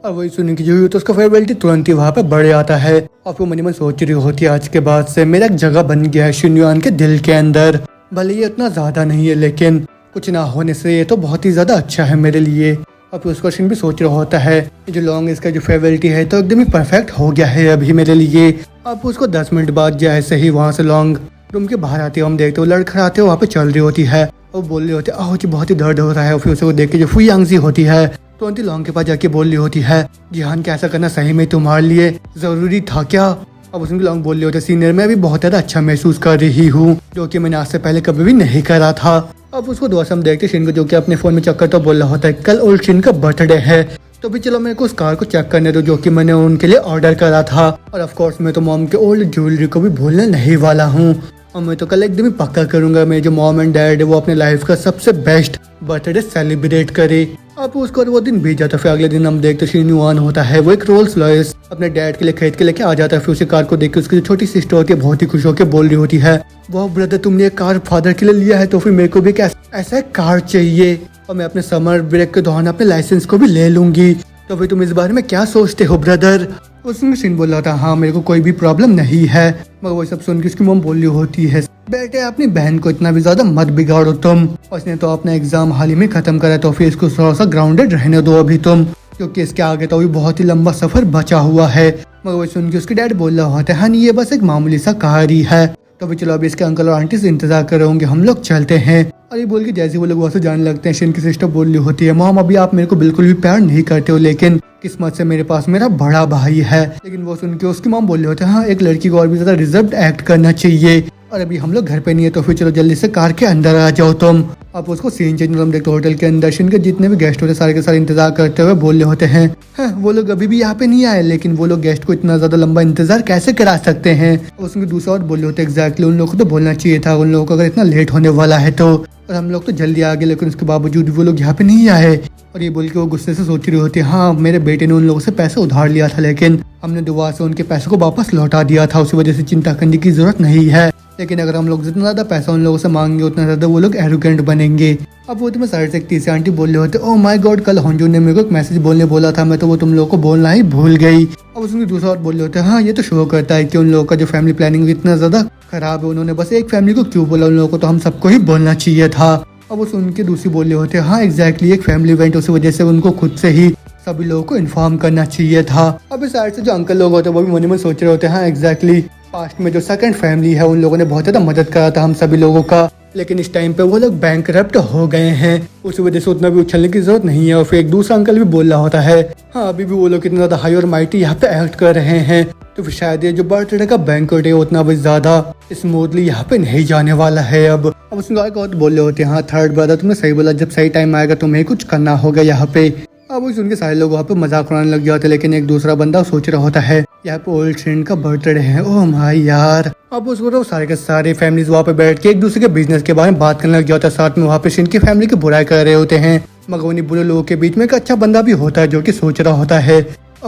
और वही सुनने की जो हुई तो उसका फेवरेट तुरंत ही वहाँ पे बढ़ जाता है और फिर मन में सोच रही होती है आज के बाद से मेरा एक जगह बन गया है शिन्युआन के दिल के अंदर, भले ये इतना ज्यादा नहीं है लेकिन कुछ ना होने से ये तो बहुत ही ज्यादा अच्छा है मेरे लिए। और फिर उसका भी सोच रहा होता है जो लॉन्ग इसका जो फेवरेलिटी है तो एकदम ही परफेक्ट हो गया है अभी मेरे लिए। अब उसको 10 मिनट बाद जैसे ही वहाँ से लॉन्ग रूम के बाहर आते हो हम देखते हो लड़खड़ाते हो वहाँ पे चल रही होती है और बोल रही होती है आह जी बहुत ही दर्द हो रहा है। और फिर उसे देख के जो फुयांग सी होती है तो लॉन्ग के पास जाके बोल रही होती है जिहान कैसा करना सही में तुम्हारे लिए जरूरी था क्या। अब उसमें लॉन्ग बोल रही होती है सीनियर मैं भी बहुत ज्यादा अच्छा महसूस कर रही हूँ जो कि मैंने आज से पहले कभी भी नहीं करा था। अब उसको दोस्त हम देखते शिन को जो कि अपने फोन में चक्कर तो बोल रहा होता है कल ओल्ड शिन का बर्थडे है तो भी चलो मेरे को उस कार को चेक करने दो जो कि मैंने उनके लिए ऑर्डर करा था। और ऑफ कोर्स मैं तो मॉम के ओल्ड ज्वेलरी को भी भूलने नहीं वाला हूँ और मैं तो कल एकदम ही पक्का करूंगा मेरे जो मॉम एंड डैड है वो अपने लाइफ का सबसे बेस्ट बर्थडे सेलिब्रेट करे। अब उसको वो दिन बीत जाता है। फिर अगले दिन हम देखते शिन्युआन होता है वो एक रोल्स रॉयस अपने डैड के लिए खरीद के लेके आ जाता है। फिर उसी कार को देख के उसकी जो छोटी सिस्टर होती है बहुत ही खुश होकर बोल रही होती है वाह ब्रदर तुमने एक कार फादर के लिए लिया है तो फिर मेरे को भी ऐसा एक कार चाहिए और मैं अपने समर ब्रेक के दौरान अपने लाइसेंस को भी ले लूंगी, तो फिर तुम इस बारे में क्या सोचते हो ब्रदर। उसने सीन बोला था हाँ मेरे को कोई भी प्रॉब्लम नहीं है, मगर वो सब सुन के उसकी मॉम बोल रही होती है बेटे अपनी बहन को इतना भी ज्यादा मत बिगाड़ो तुम, उसने तो अपना एग्जाम हाल ही में खत्म करा तो फिर इसको थोड़ा सा ग्राउंडेड रहने दो अभी तुम, क्योंकि इसके आगे तो अभी बहुत ही लंबा सफर बचा हुआ है। मगर वो सुन के उसके डैड बोल रहा होता है हाँ ये बस एक मामूली सा कार ही है, तो फिर चलो अभी इसके अंकल और आंटी से इंतजार कर रहे होंगे हम लोग चलते हैं। और ये बोल के जैसे वो लोग वहाँ से जाने लगते हैं शिन की सिस्टर बोल रही होती है मॉम अभी आप मेरे को बिल्कुल भी प्यार नहीं करते हो लेकिन किस्मत से मेरे पास मेरा बड़ा भाई है। लेकिन वो सुन के उसकी मॉम बोल रही होती है हाँ एक लड़की को और भी ज्यादा रिजर्व एक्ट करना चाहिए और अभी हम लोग घर पे नहीं है तो फिर चलो जल्दी से कार के अंदर आ जाओ तुम। अब उसको सीन चेंज हम देखते होटल के अंदर शिन के जितने भी गेस्ट होते सारे के सारे इंतजार करते हुए बोल रहे होते हैं हाँ, वो लोग अभी भी यहाँ पे नहीं आए लेकिन वो लोग गेस्ट को इतना ज्यादा लंबा इंतजार कैसे करा सकते हैं। उसमें दूसरा और बोल रहे होते एग्जैक्टली उन लोगों को तो बोलना चाहिए था उन लोगों को अगर इतना लेट होने वाला है तो, और हम लोग तो जल्दी आ गए लेकिन उसके बावजूद वो लोग यहाँ पे नहीं आए। और ये बोल के वो गुस्से से सोच रही होती है हाँ मेरे बेटे ने उन लोगों से पैसे उधार लिया था लेकिन हमने दुआ से उनके पैसे को वापस लौटा दिया था, उसी वजह से चिंता करने की जरूरत नहीं है। लेकिन अगर हम लोग जितना ज्यादा पैसा उन लोगों से मांगेंगे उतना ज्यादा वो लोग एरोगेंट बनेंगे। अब वो तुम्हें साइड से एक तीसरी आंटी बोल रहे होते ओह माय गॉड कल हंजू ने मेरे को एक मैसेज बोलने बोला था मैं तो वो तुम लोगों को बोलना ही भूल गई। अब उसमें दूसरा और बोल रहे होते हाँ ये तो शो करता है कि उन लोगों का जो फैमिली प्लानिंग इतना ज्यादा खराब है, उन्होंने बस एक फैमिली को क्यों बोला, उन लोगों को तो हम सबको ही बोलना चाहिए था। अब वो सुन के दूसरी बोल रहे होते हैं हाँ एग्जैक्टली एक फैमिली इवेंट, उसी वजह से उनको खुद से ही सभी लोगों को इन्फॉर्म करना चाहिए था। अब इस साइड से जो अंकल लोग होते हैं वो भी मन में सोच रहे होते हैं हाँ एग्जैक्टली पास्ट में जो सेकंड फैमिली है उन लोगों ने बहुत ज़्यादा मदद करा था हम सभी लोगों का, लेकिन इस टाइम पे वो लोग बैंकरप्ट हो गए हैं, उसी वजह से उतना भी उछलने की जरूरत नहीं है। और फिर एक दूसरा अंकल भी बोल रहा होता है हाँ अभी भी वो लोग कितना ज़्यादा हाई और माइटी यहाँ पे एक्ट कर रहे हैं, तो फिर शायद ये जो बर्थडे का बैंक्वेट है उतना भी ज़्यादा स्मूथली यहाँ पे नहीं जाने वाला है। अब उसमें बहुत बोल रहे होते हैं हाँ थर्ड ब्रदर तुमने सही बोला, जब सही टाइम आएगा तुम्हें कुछ करना होगा यहाँ पे। अब वो सुन के सारे लोग वहाँ पे मजाक उड़ाने लग जाते हैं, लेकिन एक दूसरा बंदा सोच रहा होता है यहाँ पे ओल्ड फ्रेंड का बर्थडे है, ओह माय यार। अब उसको तो सारे के सारे फैमिलीज वहाँ पे बैठ के एक दूसरे के बिजनेस के बारे में बात करने लग जाता है, साथ में वहाँ पे शिन की फैमिली की बुराई कर रहे होते हैं, मगर उन्हीं बुरे लोगों के बीच में एक अच्छा बंदा भी होता है जो कि सोच रहा होता है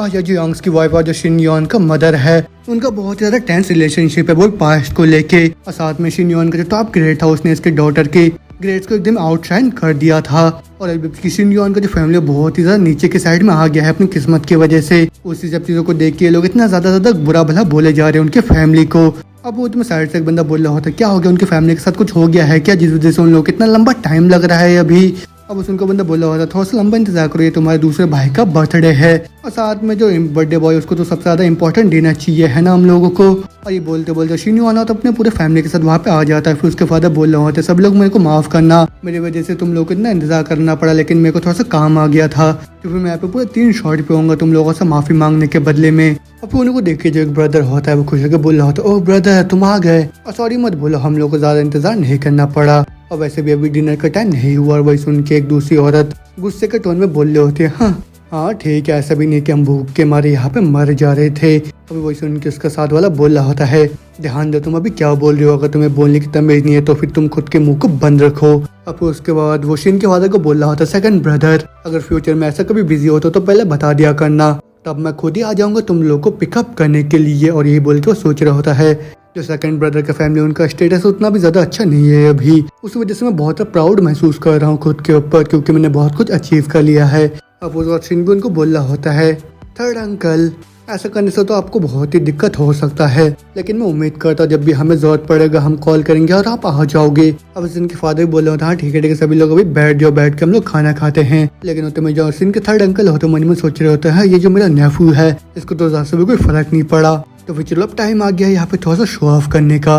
या जो यंग्स की वाइफ और जो शिन योन का मदर है उनका बहुत ज्यादा टेंस रिलेशनशिप है वो पास्ट को लेके, और साथ में शिन योन का जो टॉप ग्रेड था उसने इसके डॉटर के ग्रेड्स को एकदम आउटशाइन कर दिया था, और शिन योन का जो फैमिली बहुत ही ज्यादा नीचे के साइड में आ गया है अपनी किस्मत की वजह से। उसी सब चीजों को देख के लोग इतना ज्यादा बुरा भला बोले जा रहे हैं उनके फैमिली को। अब वो तुम्हें साइड से एक बंदा बोल रहा होता है क्या हो गया उनकी फैमिली के साथ कुछ हो गया है क्या जिस वजह से उन लोग इतना लंबा टाइम लग रहा है अभी। अब उनको बंदा बोला होता थोड़ा सा लंबा इंतजार करो, ये तुम्हारे दूसरे भाई का बर्थडे है और साथ में जो बर्थडे बॉय उसको तो सबसे ज्यादा इंपॉर्टेंट देना चाहिए है ना हम लोगों को। और ये बोलते बोलते शिन्यू आना तो अपने पूरे फैमिली के साथ वहाँ पे आ जाता है। फिर उसके फादर बोल रहे होते सब लोग मेरे को माफ करना, मेरी वजह से तुम लोग को इतना इंतजार करना पड़ा, लेकिन मेरे को थोड़ा सा काम आ गया था तो फिर मैं यहाँ पे पूरे 3 शॉट पे होऊंगा तुम लोगों से माफी मांगने के बदले में। और फिर उनको देख के जो एक ब्रदर होता है वो खुश होकर बोल रहा होता है ओह ब्रदर तुम आ गए, और सॉरी मत बोलो हम लोग को ज्यादा इंतजार नहीं करना पड़ा, और वैसे भी अभी डिनर का टाइम नहीं हुआ। और वही सुन के एक दूसरी औरत गुस्से के टोन में बोल रहे होते हैं हाँ ठीक है, ऐसा भी नहीं कि हम भूख के मारे यहाँ पे मर जा रहे थे। अभी वही सुन के उसका साथ वाला बोल रहा होता है ध्यान दो तुम अभी क्या बोल रहे हो, अगर तुम्हें बोलने की तमीज नहीं है तो फिर तुम खुद के मुंह को बंद रखो। अब उसके बाद वो शिन के फादर को बोल रहा होता सेकंड ब्रदर अगर फ्यूचर में ऐसा कभी बिजी होता तो पहले बता दिया करना, तब मैं खुद ही आ जाऊंगा तुम लोग को पिकअप करने के लिए। और यही बोल के वो सोच रहा होता है जो सेकंड ब्रदर का फैमिली उनका स्टेटस उतना भी ज्यादा अच्छा नहीं है अभी, उस वजह से मैं बहुत प्राउड महसूस कर रहा हूँ खुद के ऊपर क्योंकि मैंने बहुत कुछ अचीव कर लिया है। अब वो शिन भी उनको बोल रहा होता है थर्ड अंकल ऐसा करने से तो आपको बहुत ही दिक्कत हो सकता है, लेकिन मैं उम्मीद करता हूँ जब भी हमें जरूरत पड़ेगा हम कॉल करेंगे और आप आ जाओगे। अब सिन के फादर भी बोल रहे होते हाँ ठीक है सभी लोग अभी बैठ जाओ, बैठ के हम लोग खाना खाते हैं। लेकिन होते में जो सिन के थर्ड अंकल होते मन में सोच रहे होते हैं ये जो मेरा नेफ्यू है इसको तो ज्यादा से भी कोई फर्क नहीं पड़ा, तो फिर चलो अब टाइम आ गया यहाँ पे थोड़ा सा शो ऑफ करने का।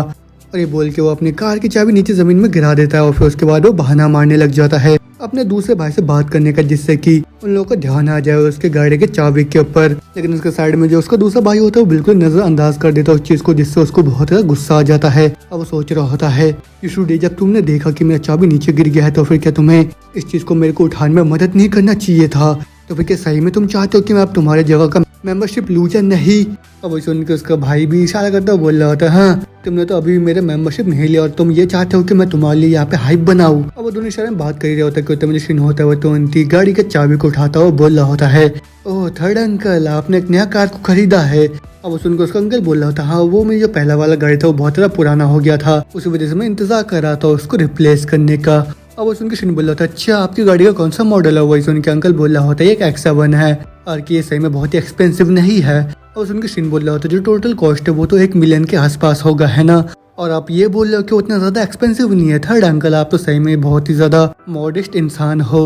और ये बोल के वो अपनी कार की चाबी नीचे जमीन में गिरा देता है और फिर उसके बाद वो बहाना मारने लग जाता है अपने दूसरे भाई से बात करने का, जिससे कि उन लोगों का ध्यान आ जाए उसके गाड़ी के चाबी के ऊपर। लेकिन उसके साइड में जो उसका दूसरा भाई होता है वो बिल्कुल नजरअंदाज कर देता है उस चीज को, जिससे उसको बहुत ज्यादा गुस्सा आ जाता है। अब वो सोच रहा होता है यशुडे जब तुमने देखा कि मेरा चाबी नीचे गिर गया है तो फिर क्या तुम्हें इस चीज को मेरे को उठाने में मदद नहीं करना चाहिए था, तो फिर क्या सही में तुम चाहते हो कि मैं अब तुम्हारे जगह का मेंबरशिप लूँ या नहीं। अब वही सुन के उसका भाई भी इशारा करता बोल रहा होता है हाँ तुमने तो अभी मेरे मेंबरशिप नहीं लिया और तुम ये चाहते हो कि मैं तुम्हारे लिए यहाँ पे हाइप बनाऊं। अब वो दोनों इशारे में बात कर रहा होता है कि मुझे शिन होता है वो तो उनकी गाड़ी के चाबी को उठाता हुआ बोल रहा होता है ओह थर्ड अंकल आपने एक नया कार को खरीदा है। अब सुनकर उसका अंकल बोल रहा था हाँ वो मेरी जो पहला वाला गाड़ी था वो बहुत ज्यादा पुराना हो गया था, उसी वजह से मैं इंतजार कर रहा था उसको रिप्लेस करने का। अब वो सुन के शिन बोल रहा था अच्छा आपकी गाड़ी का कौन सा मॉडल है, वही सुन के अंकल बोल रहा होता है एक X7 है और कि ये सही में बहुत ही एक्सपेंसिव नहीं है। और सुन के शिन बोल रहा होता है जो टोटल कॉस्ट है वो तो 1 मिलियन के आसपास होगा है ना, और आप ये बोल रहे हो कि उतना ज्यादा एक्सपेंसिव नहीं है। थर्ड अंकल आप तो सही में बहुत ही ज्यादा मॉडेस्ट इंसान हो।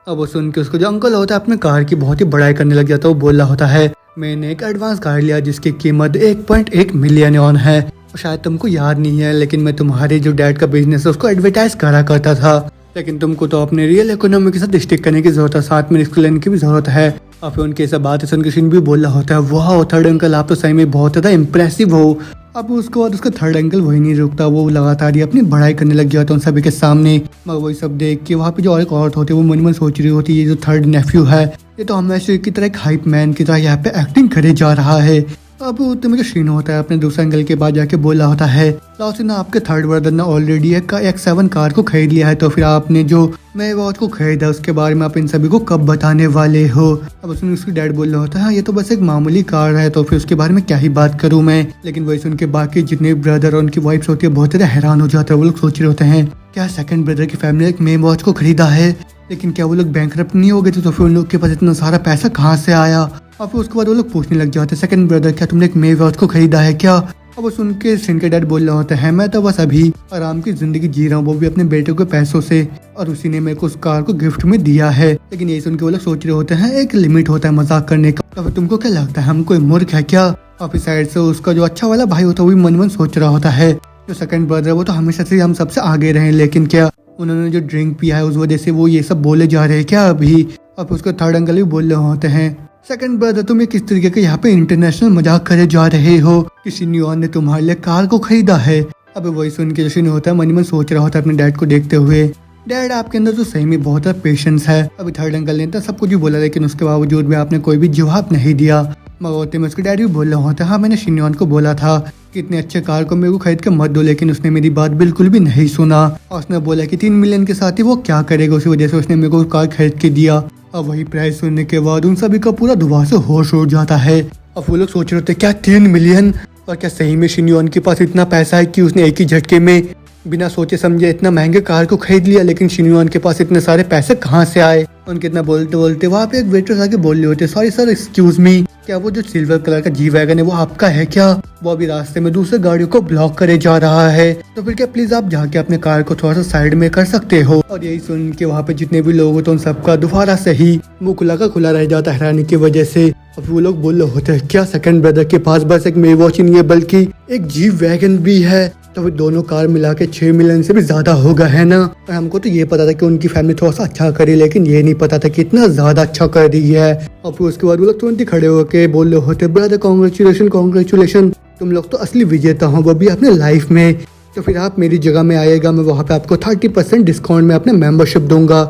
अब वो सुन के उसको जो अंकल होता है अपने कार की बहुत ही बड़ाई करने लग जाता है, वो बोल रहा होता है मैंने एक एडवांस कार लिया जिसकी कीमत 1.1 मिलियन ऑन है, और शायद तुमको याद नहीं है लेकिन मैं तुम्हारे जो डैड का बिजनेस है उसको एडवर्टाइज करा करता था, लेकिन तुमको तो अपने रियल इकोनॉमी के साथ स्टिक करने की जरूरत है, साथ में रिस्क लेने की भी जरूरत है। और फिर उनकी सब बात सुन के शिन भी बोल रहा होता है वाह थर्ड अंकल आप तो सही में बहुत ज्यादा इम्प्रेसिव हो। अब उसके बाद उसका थर्ड अंकल वही नहीं रुकता, वो लगातार ही अपनी बढ़ाई करने लग जाता है उन सभी के सामने। मगर वही सब देख के वहाँ पे जो और एक औरत होती है वो मन में सोच रही होती है ये जो थर्ड नेफ्यू है ये तो हमेशा की तरह एक हाइप मैन की तरह यहाँ पे एक्टिंग करे जा रहा है। अब उतने में जो शीन होता है अपने दूसरे अंकल के पास जाके बोल रहा होता है लाओसिना आपके थर्ड ब्रदर ने ऑलरेडी एक X7 कार को खरीद लिया है, तो फिर आपने जो नए वॉच को खरीदा उसके बारे में आप इन सभी को कब बताने वाले हो। अब उसमें उसकी डैड बोल रहा होता है हाँ ये तो बस एक मामूली कार है तो फिर उसके बारे में क्या ही बात करूं मैं। लेकिन वही सुन के बाकी जितने ब्रदर और उनकी वाइफ्स होती है बहुत ज्यादा हैरान हो जाते हैं, वो लोग सोच रहे होते हैं क्या सेकंड ब्रदर की फैमिली एक नए वॉच को खरीदा है, लेकिन क्या वो लोग बैंकरप्ट नहीं हो गए थे तो फिर उन लोग के पास इतना सारा पैसा कहाँ से आया। और फिर उसके बाद वो लोग पूछने लग जाते हैं सेकंड ब्रदर क्या तुमने एक मे वॉच को खरीदा है क्या। अब वो सुन के शिन के डैड बोल रहा होता है मैं तो बस अभी आराम की जिंदगी जी रहा हूँ, वो भी अपने बेटे के पैसों से, और उसी ने मेरे को उस कार को गिफ्ट में दिया है। लेकिन यही सुन के वो लोग सोच रहे होते हैं एक लिमिट होता है मजाक करने का। तो फिर तुमको क्या लगता है हम कोई मूर्ख है क्या? और इस साइड से उसका जो अच्छा वाला भाई होता है वो भी मन मन सोच रहा होता है जो सेकंड ब्रदर वो तो हमेशा से हम सबसे आगे रहे, लेकिन क्या उन्होंने जो ड्रिंक पिया है उस वजह से वो ये सब बोले जा रहे हैं क्या अभी? और फिर उसका थर्ड अंकल भी बोल रहे होते हैं सेकंड ब्रदर तुम ये किस तरीके के यहाँ पे इंटरनेशनल मजाक करे जा रहे हो कि शिन्योन ने तुम्हारे लिए कार को खरीदा है। अब वही सुन के जो शिन्यो होता है मन मन सोच रहा होता है अपने डैड को देखते हुए, डैड आपके अंदर तो सही में बहुत पेशेंस है। अभी थर्ड अंकल ने तो सब कुछ भी बोला लेकिन उसके बावजूद भी आपने कोई भी जवाब नहीं दिया। मगर में उसके डैड भी बोल रहा होता है हाँ मैंने शिन्योन को बोला था कि इतने अच्छे कार को मेरे को खरीद के मत दो, लेकिन उसने मेरी बात बिल्कुल भी नहीं सुना और उसने बोला कि 3 मिलियन के साथ ही वो क्या करेगा, उसी वजह से उसने मेरे को कार खरीद के दिया। अब वही प्राइस सुनने के बाद उन सभी का पूरा दोबारा से होश उड़ जाता है। अब वो लोग सोच रहे होते क्या 3 मिलियन, और क्या सही में शिन्योन के पास इतना पैसा है कि उसने एक ही झटके में बिना सोचे समझे इतना महंगे कार को खरीद लिया। लेकिन शिन्योन के पास इतने सारे पैसे कहाँ से आए? उनके इतना बोलते बोलते वहाँ पे एक वेटर आके बोल रहे होते सॉरी सर एक्सक्यूज मी, क्या वो जो सिल्वर कलर का जी वैगन है वो आपका है क्या? वो अभी रास्ते में दूसरे गाड़ियों को ब्लॉक करे जा रहा है, तो फिर क्या प्लीज आप जाके अपने कार को थोड़ा सा साइड में कर सकते हो? और यही सुन के वहाँ पे जितने भी लोग होते उन सबका दोबारा से ही मुँह खुला का खुला रह जाता है हैरानी की वजह से। अब वो लोग बोल रहे होते हैं क्या सेकंड ब्रदर के पास बस एक मेवॉच नहीं है बल्कि एक जी वैगन भी है, तो फिर दोनों कार मिला के 6 मिलियन से भी ज्यादा होगा है ना? और हमको तो ये पता था कि उनकी फैमिली थोड़ा सा अच्छा करी, लेकिन ये नहीं पता था कि इतना ज्यादा अच्छा कर रही है। और फिर उसके बाद वो लोग तुरंत ही खड़े होके बोल रहे होते ब्रदर कॉन्ग्रेचुलेशन कॉन्ग्रेचुलेशन, तुम लोग तो असली विजेता हो वो भी अपने लाइफ में, तो फिर आप मेरी जगह में आएगा मैं वहाँ पे आपको 30% डिस्काउंट में अपने मेंबरशिप दूंगा।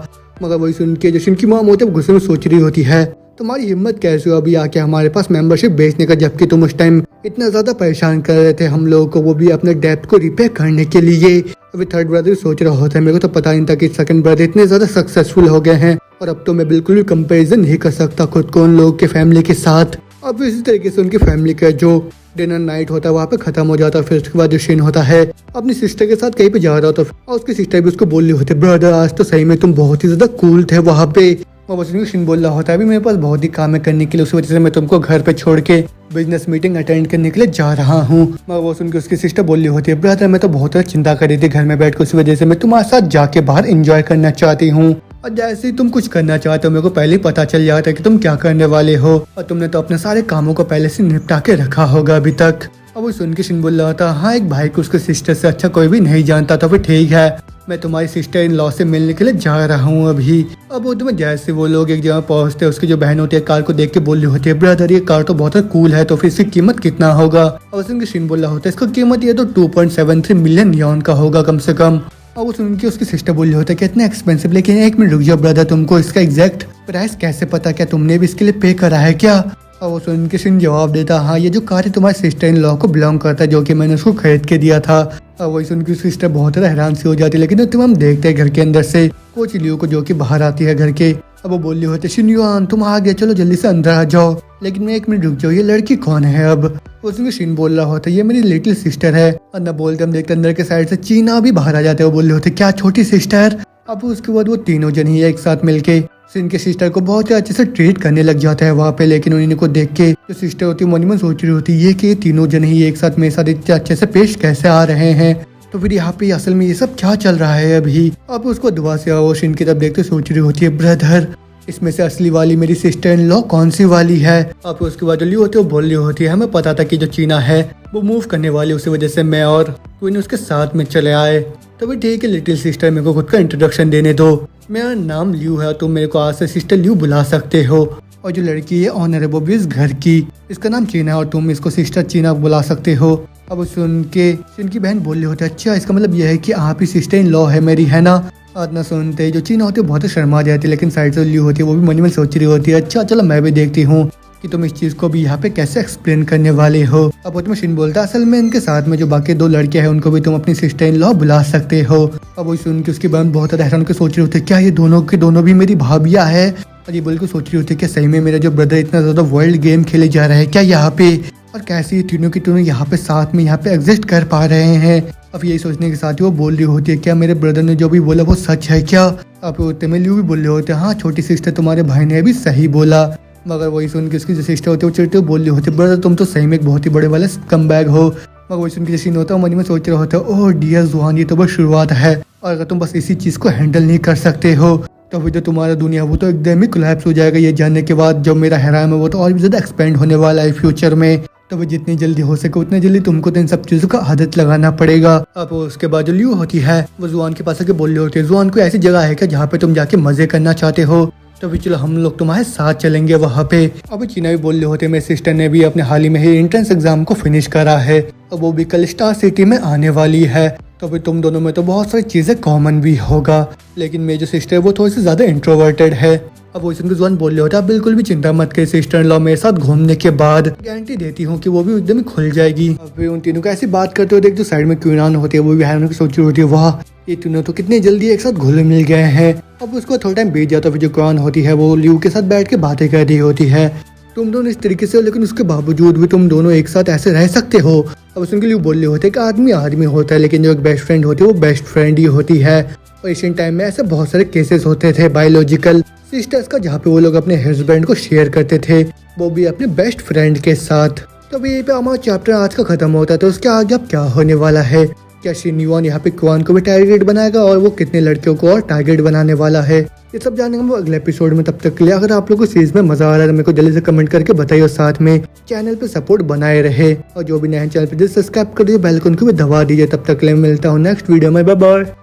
मगर वही सुन के जशन की मॉम होते गुस्से में सोच रही होती है तुम्हारी हिम्मत कैसे हो अभी आके हमारे पास मेंबरशिप बेचने का, जबकि तुम उस टाइम इतना ज्यादा परेशान कर रहे थे हम लोगों को, वो भी अपने डेब्ट को रिपेयर करने के लिए। अभी थर्ड ब्रदर सोच रहा होता है मेरे को तो पता नहीं था कि सेकंड ब्रदर इतने ज्यादा सक्सेसफुल हो गए हैं, और अब तो मैं बिल्कुल भी कंपैरिजन नहीं कर सकता खुद को उन लोगों के फैमिली के साथ। अब इसी तरीके से उनकी फैमिली का जो डिनर नाइट होता है वहाँ पे खत्म हो जाता है। फिर उसके बाद जो शिन होता है अपनी सिस्टर के साथ कहीं पे जा रहा होता है, और उसकी सिस्टर भी उसको बोल रही होती है ब्रदर आज तो सही में तुम बहुत ही ज्यादा कूल थे वहाँ पे। और बस शिन बोल रहा होता है अभी मेरे पास बहुत ही काम है करने के लिए, उस वजह से मैं तुमको घर पे छोड़ के बिजनेस मीटिंग अटेंड करने के लिए जा रहा हूँ। मगर वो सुन के उसकी सिस्टर बोल रही होती है ब्रदर मैं तो बहुत ज्यादा चिंता कर रही थी घर में बैठ कर, उस वजह से मैं तुम्हारे साथ जाके बाहर एंजॉय करना चाहती हूँ। और जैसे ही तुम कुछ करना चाहते हो मेरे को पहले ही पता चल जाता है कि तुम क्या करने वाले हो, और तुमने तो अपने सारे कामों को पहले से निपटा के रखा होगा अभी तक। अब वो सुन के शिन बोल रहा था हाँ एक भाई को उसके सिस्टर से अच्छा कोई भी नहीं जानता, तो फिर ठीक है मैं तुम्हारी सिस्टर इन लॉ से मिलने के लिए जा रहा हूँ अभी। अब वो तुम्हें जैसे वो लोग एक जगह पहुँचते हैं उसकी जो बहन होती है कार को देख के बोल रही होती है ब्रदर ये कार तो बहुत कूल है, तो फिर इसकी कीमत कितना होगा? और उसके शिन बोल रहा होता है इसका कीमत ये तो 2.73 मिलियन यॉन का होगा कम से कम। और वो सुन के उसकी सिस्टर बोल रही होता है कि इतना एक्सपेंसिव, लेकिन एक मिनट रुक जाओ ब्रदर तुमको इसका एग्जैक्ट प्राइस कैसे पता, क्या तुमने भी इसके लिए पे करा है क्या? और वो सुन के शिन जवाब देता हाँ ये जो कार है तुम्हारी सिस्टर इन लॉ को बिलोंग करता है जो कि मैंने उसको खरीद के दिया था। और वही सुन के सिस्टर बहुत ज्यादा हैरान सी हो जाती है, लेकिन तुम हम देखते हैं घर के अंदर से कोच लियो को जो कि बाहर आती है घर के। अब वो बोल रही होते शिन्युआन तुम आ गए चलो जल्दी से अंदर आ जाओ, लेकिन मैं एक मिनट रुक जाओ ये लड़की कौन है? अब उसमें शिन बोल रहा होता है ये मेरी लिटिल सिस्टर है, और न बोलते हम देखते अंदर के साइड से चीना भी बाहर आ जाते हैं। वो बोल रहे होते क्या छोटी सिस्टर? अब उसके बाद वो तीनों जन ही एक साथ मिलके शिन के सिस्टर को बहुत ही अच्छे से ट्रीट करने लग जाता है वहाँ पे। लेकिन उन्हीं को देख के जो सिस्टर होती है मन में सोच रही होती है ये कि ये तीनों जन ही एक साथ मेरे साथ इतने अच्छे से पेश कैसे आ रहे हैं, तो फिर यहाँ पे असल में ये सब क्या चल रहा है अभी? अब उसको दुआ से वो शिन की तरफ देखते सोच रही होती है ब्रदर इसमें से असली वाली मेरी सिस्टर इन लॉ कौन सी वाली है? अब उसके बाद जो ली होती है वो बोल रही होती है हमें पता था कि जो चीना है वो मूव करने वाली, उसी वजह से मैं और क्वीन उसके साथ में चले आए। तो भाई ठीक है लिटिल सिस्टर मेरे को खुद का इंट्रोडक्शन देने दो, मेरा नाम ल्यू है, तुम मेरे को आज से सिस्टर ल्यू बुला सकते हो। और जो लड़की है ऑनर है वो भी इस घर की, इसका नाम चीना है और तुम इसको सिस्टर चीना बुला सकते हो। अब सुन के इनकी बहन बोल रही होती है अच्छा इसका मतलब यह है कि आप ही सिस्टर इन लॉ है मेरी, है ना? इतना सुनते जो चीना होती है बहुत शर्मा जाती है, लेकिन साइड से ल्यू होती है वो भी मन में सोच रही होती है अच्छा चलो मैं भी देखती हूँ कि तुम इस चीज को भी यहाँ पे कैसे एक्सप्लेन करने वाले हो। अब उसमें शिन बोलता है असल में इनके साथ में जो बाकी 2 लड़के हैं उनको भी तुम अपनी सिस्टर इन लॉ बुला सकते हो। अब वही सुन के उसकी बहन बहुत ज्यादा हैरान होकर सोच रही होती है क्या ये दोनों के दोनों भी मेरी भाभियाँ है? और ये बिल्कुल सोच रही होती है कि सही में मेरा जो ब्रदर इतना ज्यादा वर्ल्ड गेम खेले जा रहा है क्या यहाँ पे, और कैसे ये तीनों की तीनों यहाँ पे साथ में यहाँ पे एग्जिस्ट कर पा रहे हैं। अब यही सोचने के साथ ही वो बोल रही होती है क्या मेरे ब्रदर ने जो भी बोला वो सच है क्या? अब होते में ल्यू भी बोल रहे होते हैं हाँ छोटी सिस्टर तुम्हारे भाई ने भी सही बोला। मगर वही सुन के उसकी जो सिस्टर होती है वो चिड़ते बोल रही होती है ब्रदर तुम तो सही में एक बहुत ही बड़े वाले स्कम बैग हो, मगर वो सुन के सीन होता है, मन में सोच रहा होता है, ओह डियर जुआन, ये तो बस शुरुआत है, और अगर तुम बस इसी चीज़ को हैंडल नहीं कर सकते हो तो फिर जो तुम्हारा दुनिया वो तो एकदम ही कोलैप्स हो जाएगा। ये जानने के बाद जो मेरा हैराम है वो तो और भी ज़्यादा एक्सपेंड होने वाला है फ्यूचर में। तो वो जितनी जल्दी हो सके उतनी जल्दी तुमको तो इन सब चीज़ों का आदत लगाना पड़ेगा। अब उसके बाद जो लियो होती है वो जुआन के पास आके बोल रही होती है, जुआन कोई ऐसी जगह है क्या जहाँ पे तुम जाके मजे करना चाहते हो? तो फिर चलो हम लोग तुम्हारे साथ चलेंगे वहाँ पे। अभी चीना भी बोल रहे होते, मेरे सिस्टर ने भी अपने हाल ही में ही एंट्रेंस एग्जाम को फिनिश करा है, अब वो भी कल स्टार सिटी में आने वाली है। तो फिर तुम दोनों में तो बहुत सारी चीज़ें कॉमन भी होगा, लेकिन मेरी जो सिस्टर है वो थोड़ी सी ज़्यादा इंट्रोवर्टेड है। अब वो इसके जुआन बोल रहे होता है, बिल्कुल भी चिंता मत करिए सिस्टर इन लॉ, मेरे साथ घूमने के बाद गारंटी देती हूँ कि वो भी एकदम ही खुल जाएगी। अब फिर उन तीनों को ऐसी बात करते हुए देख जो साइड में क्वीन होती है वो भी हैरान सोच रही होती है, वाह ये तीनों तो कितने जल्दी एक साथ घुल मिल गए हैं। अब उसको थोड़ा टाइम बीत जाता है, फिर जो क्वीन होती है वो लियू के साथ बैठ के बातें कर रही होती है, तुम दोनों इस तरीके से हो लेकिन उसके बावजूद भी तुम दोनों एक साथ ऐसे रह सकते हो। अब उसके लिए बोल रहे होते हैं कि आदमी आदमी होता है लेकिन जो एक बेस्ट फ्रेंड होती है वो बेस्ट फ्रेंड ही होती है। और एशियन टाइम में ऐसे बहुत सारे केसेस होते थे बायोलॉजिकल सिस्टर्स का जहाँ पे वो लोग अपने हस्बैंड को शेयर करते थे, वो भी अपने बेस्ट फ्रेंड के साथ। तो यही पे हमारा चैप्टर आज का खत्म होता है, तो उसके आगे अब क्या होने वाला है? क्या शिनयुआन यहाँ पे क्वान को भी टारगेट बनाएगा और वो कितने लड़कियों को और टारगेट बनाने वाला है, ये सब जानेंगे हम अगले एपिसोड में। तब तक के लिए अगर आप लोगों को सीरीज में मजा आ रहा है तो मेरे को जल्दी से कमेंट करके बताइए, और साथ में चैनल पे सपोर्ट बनाए रहे, और जो भी नए चैनल पे सब्सक्राइब कर दीजिए, बेल आइकन को भी दबा दीजिए। तब तक के लिए मिलता हूँ नेक्स्ट वीडियो में, बाय बाय।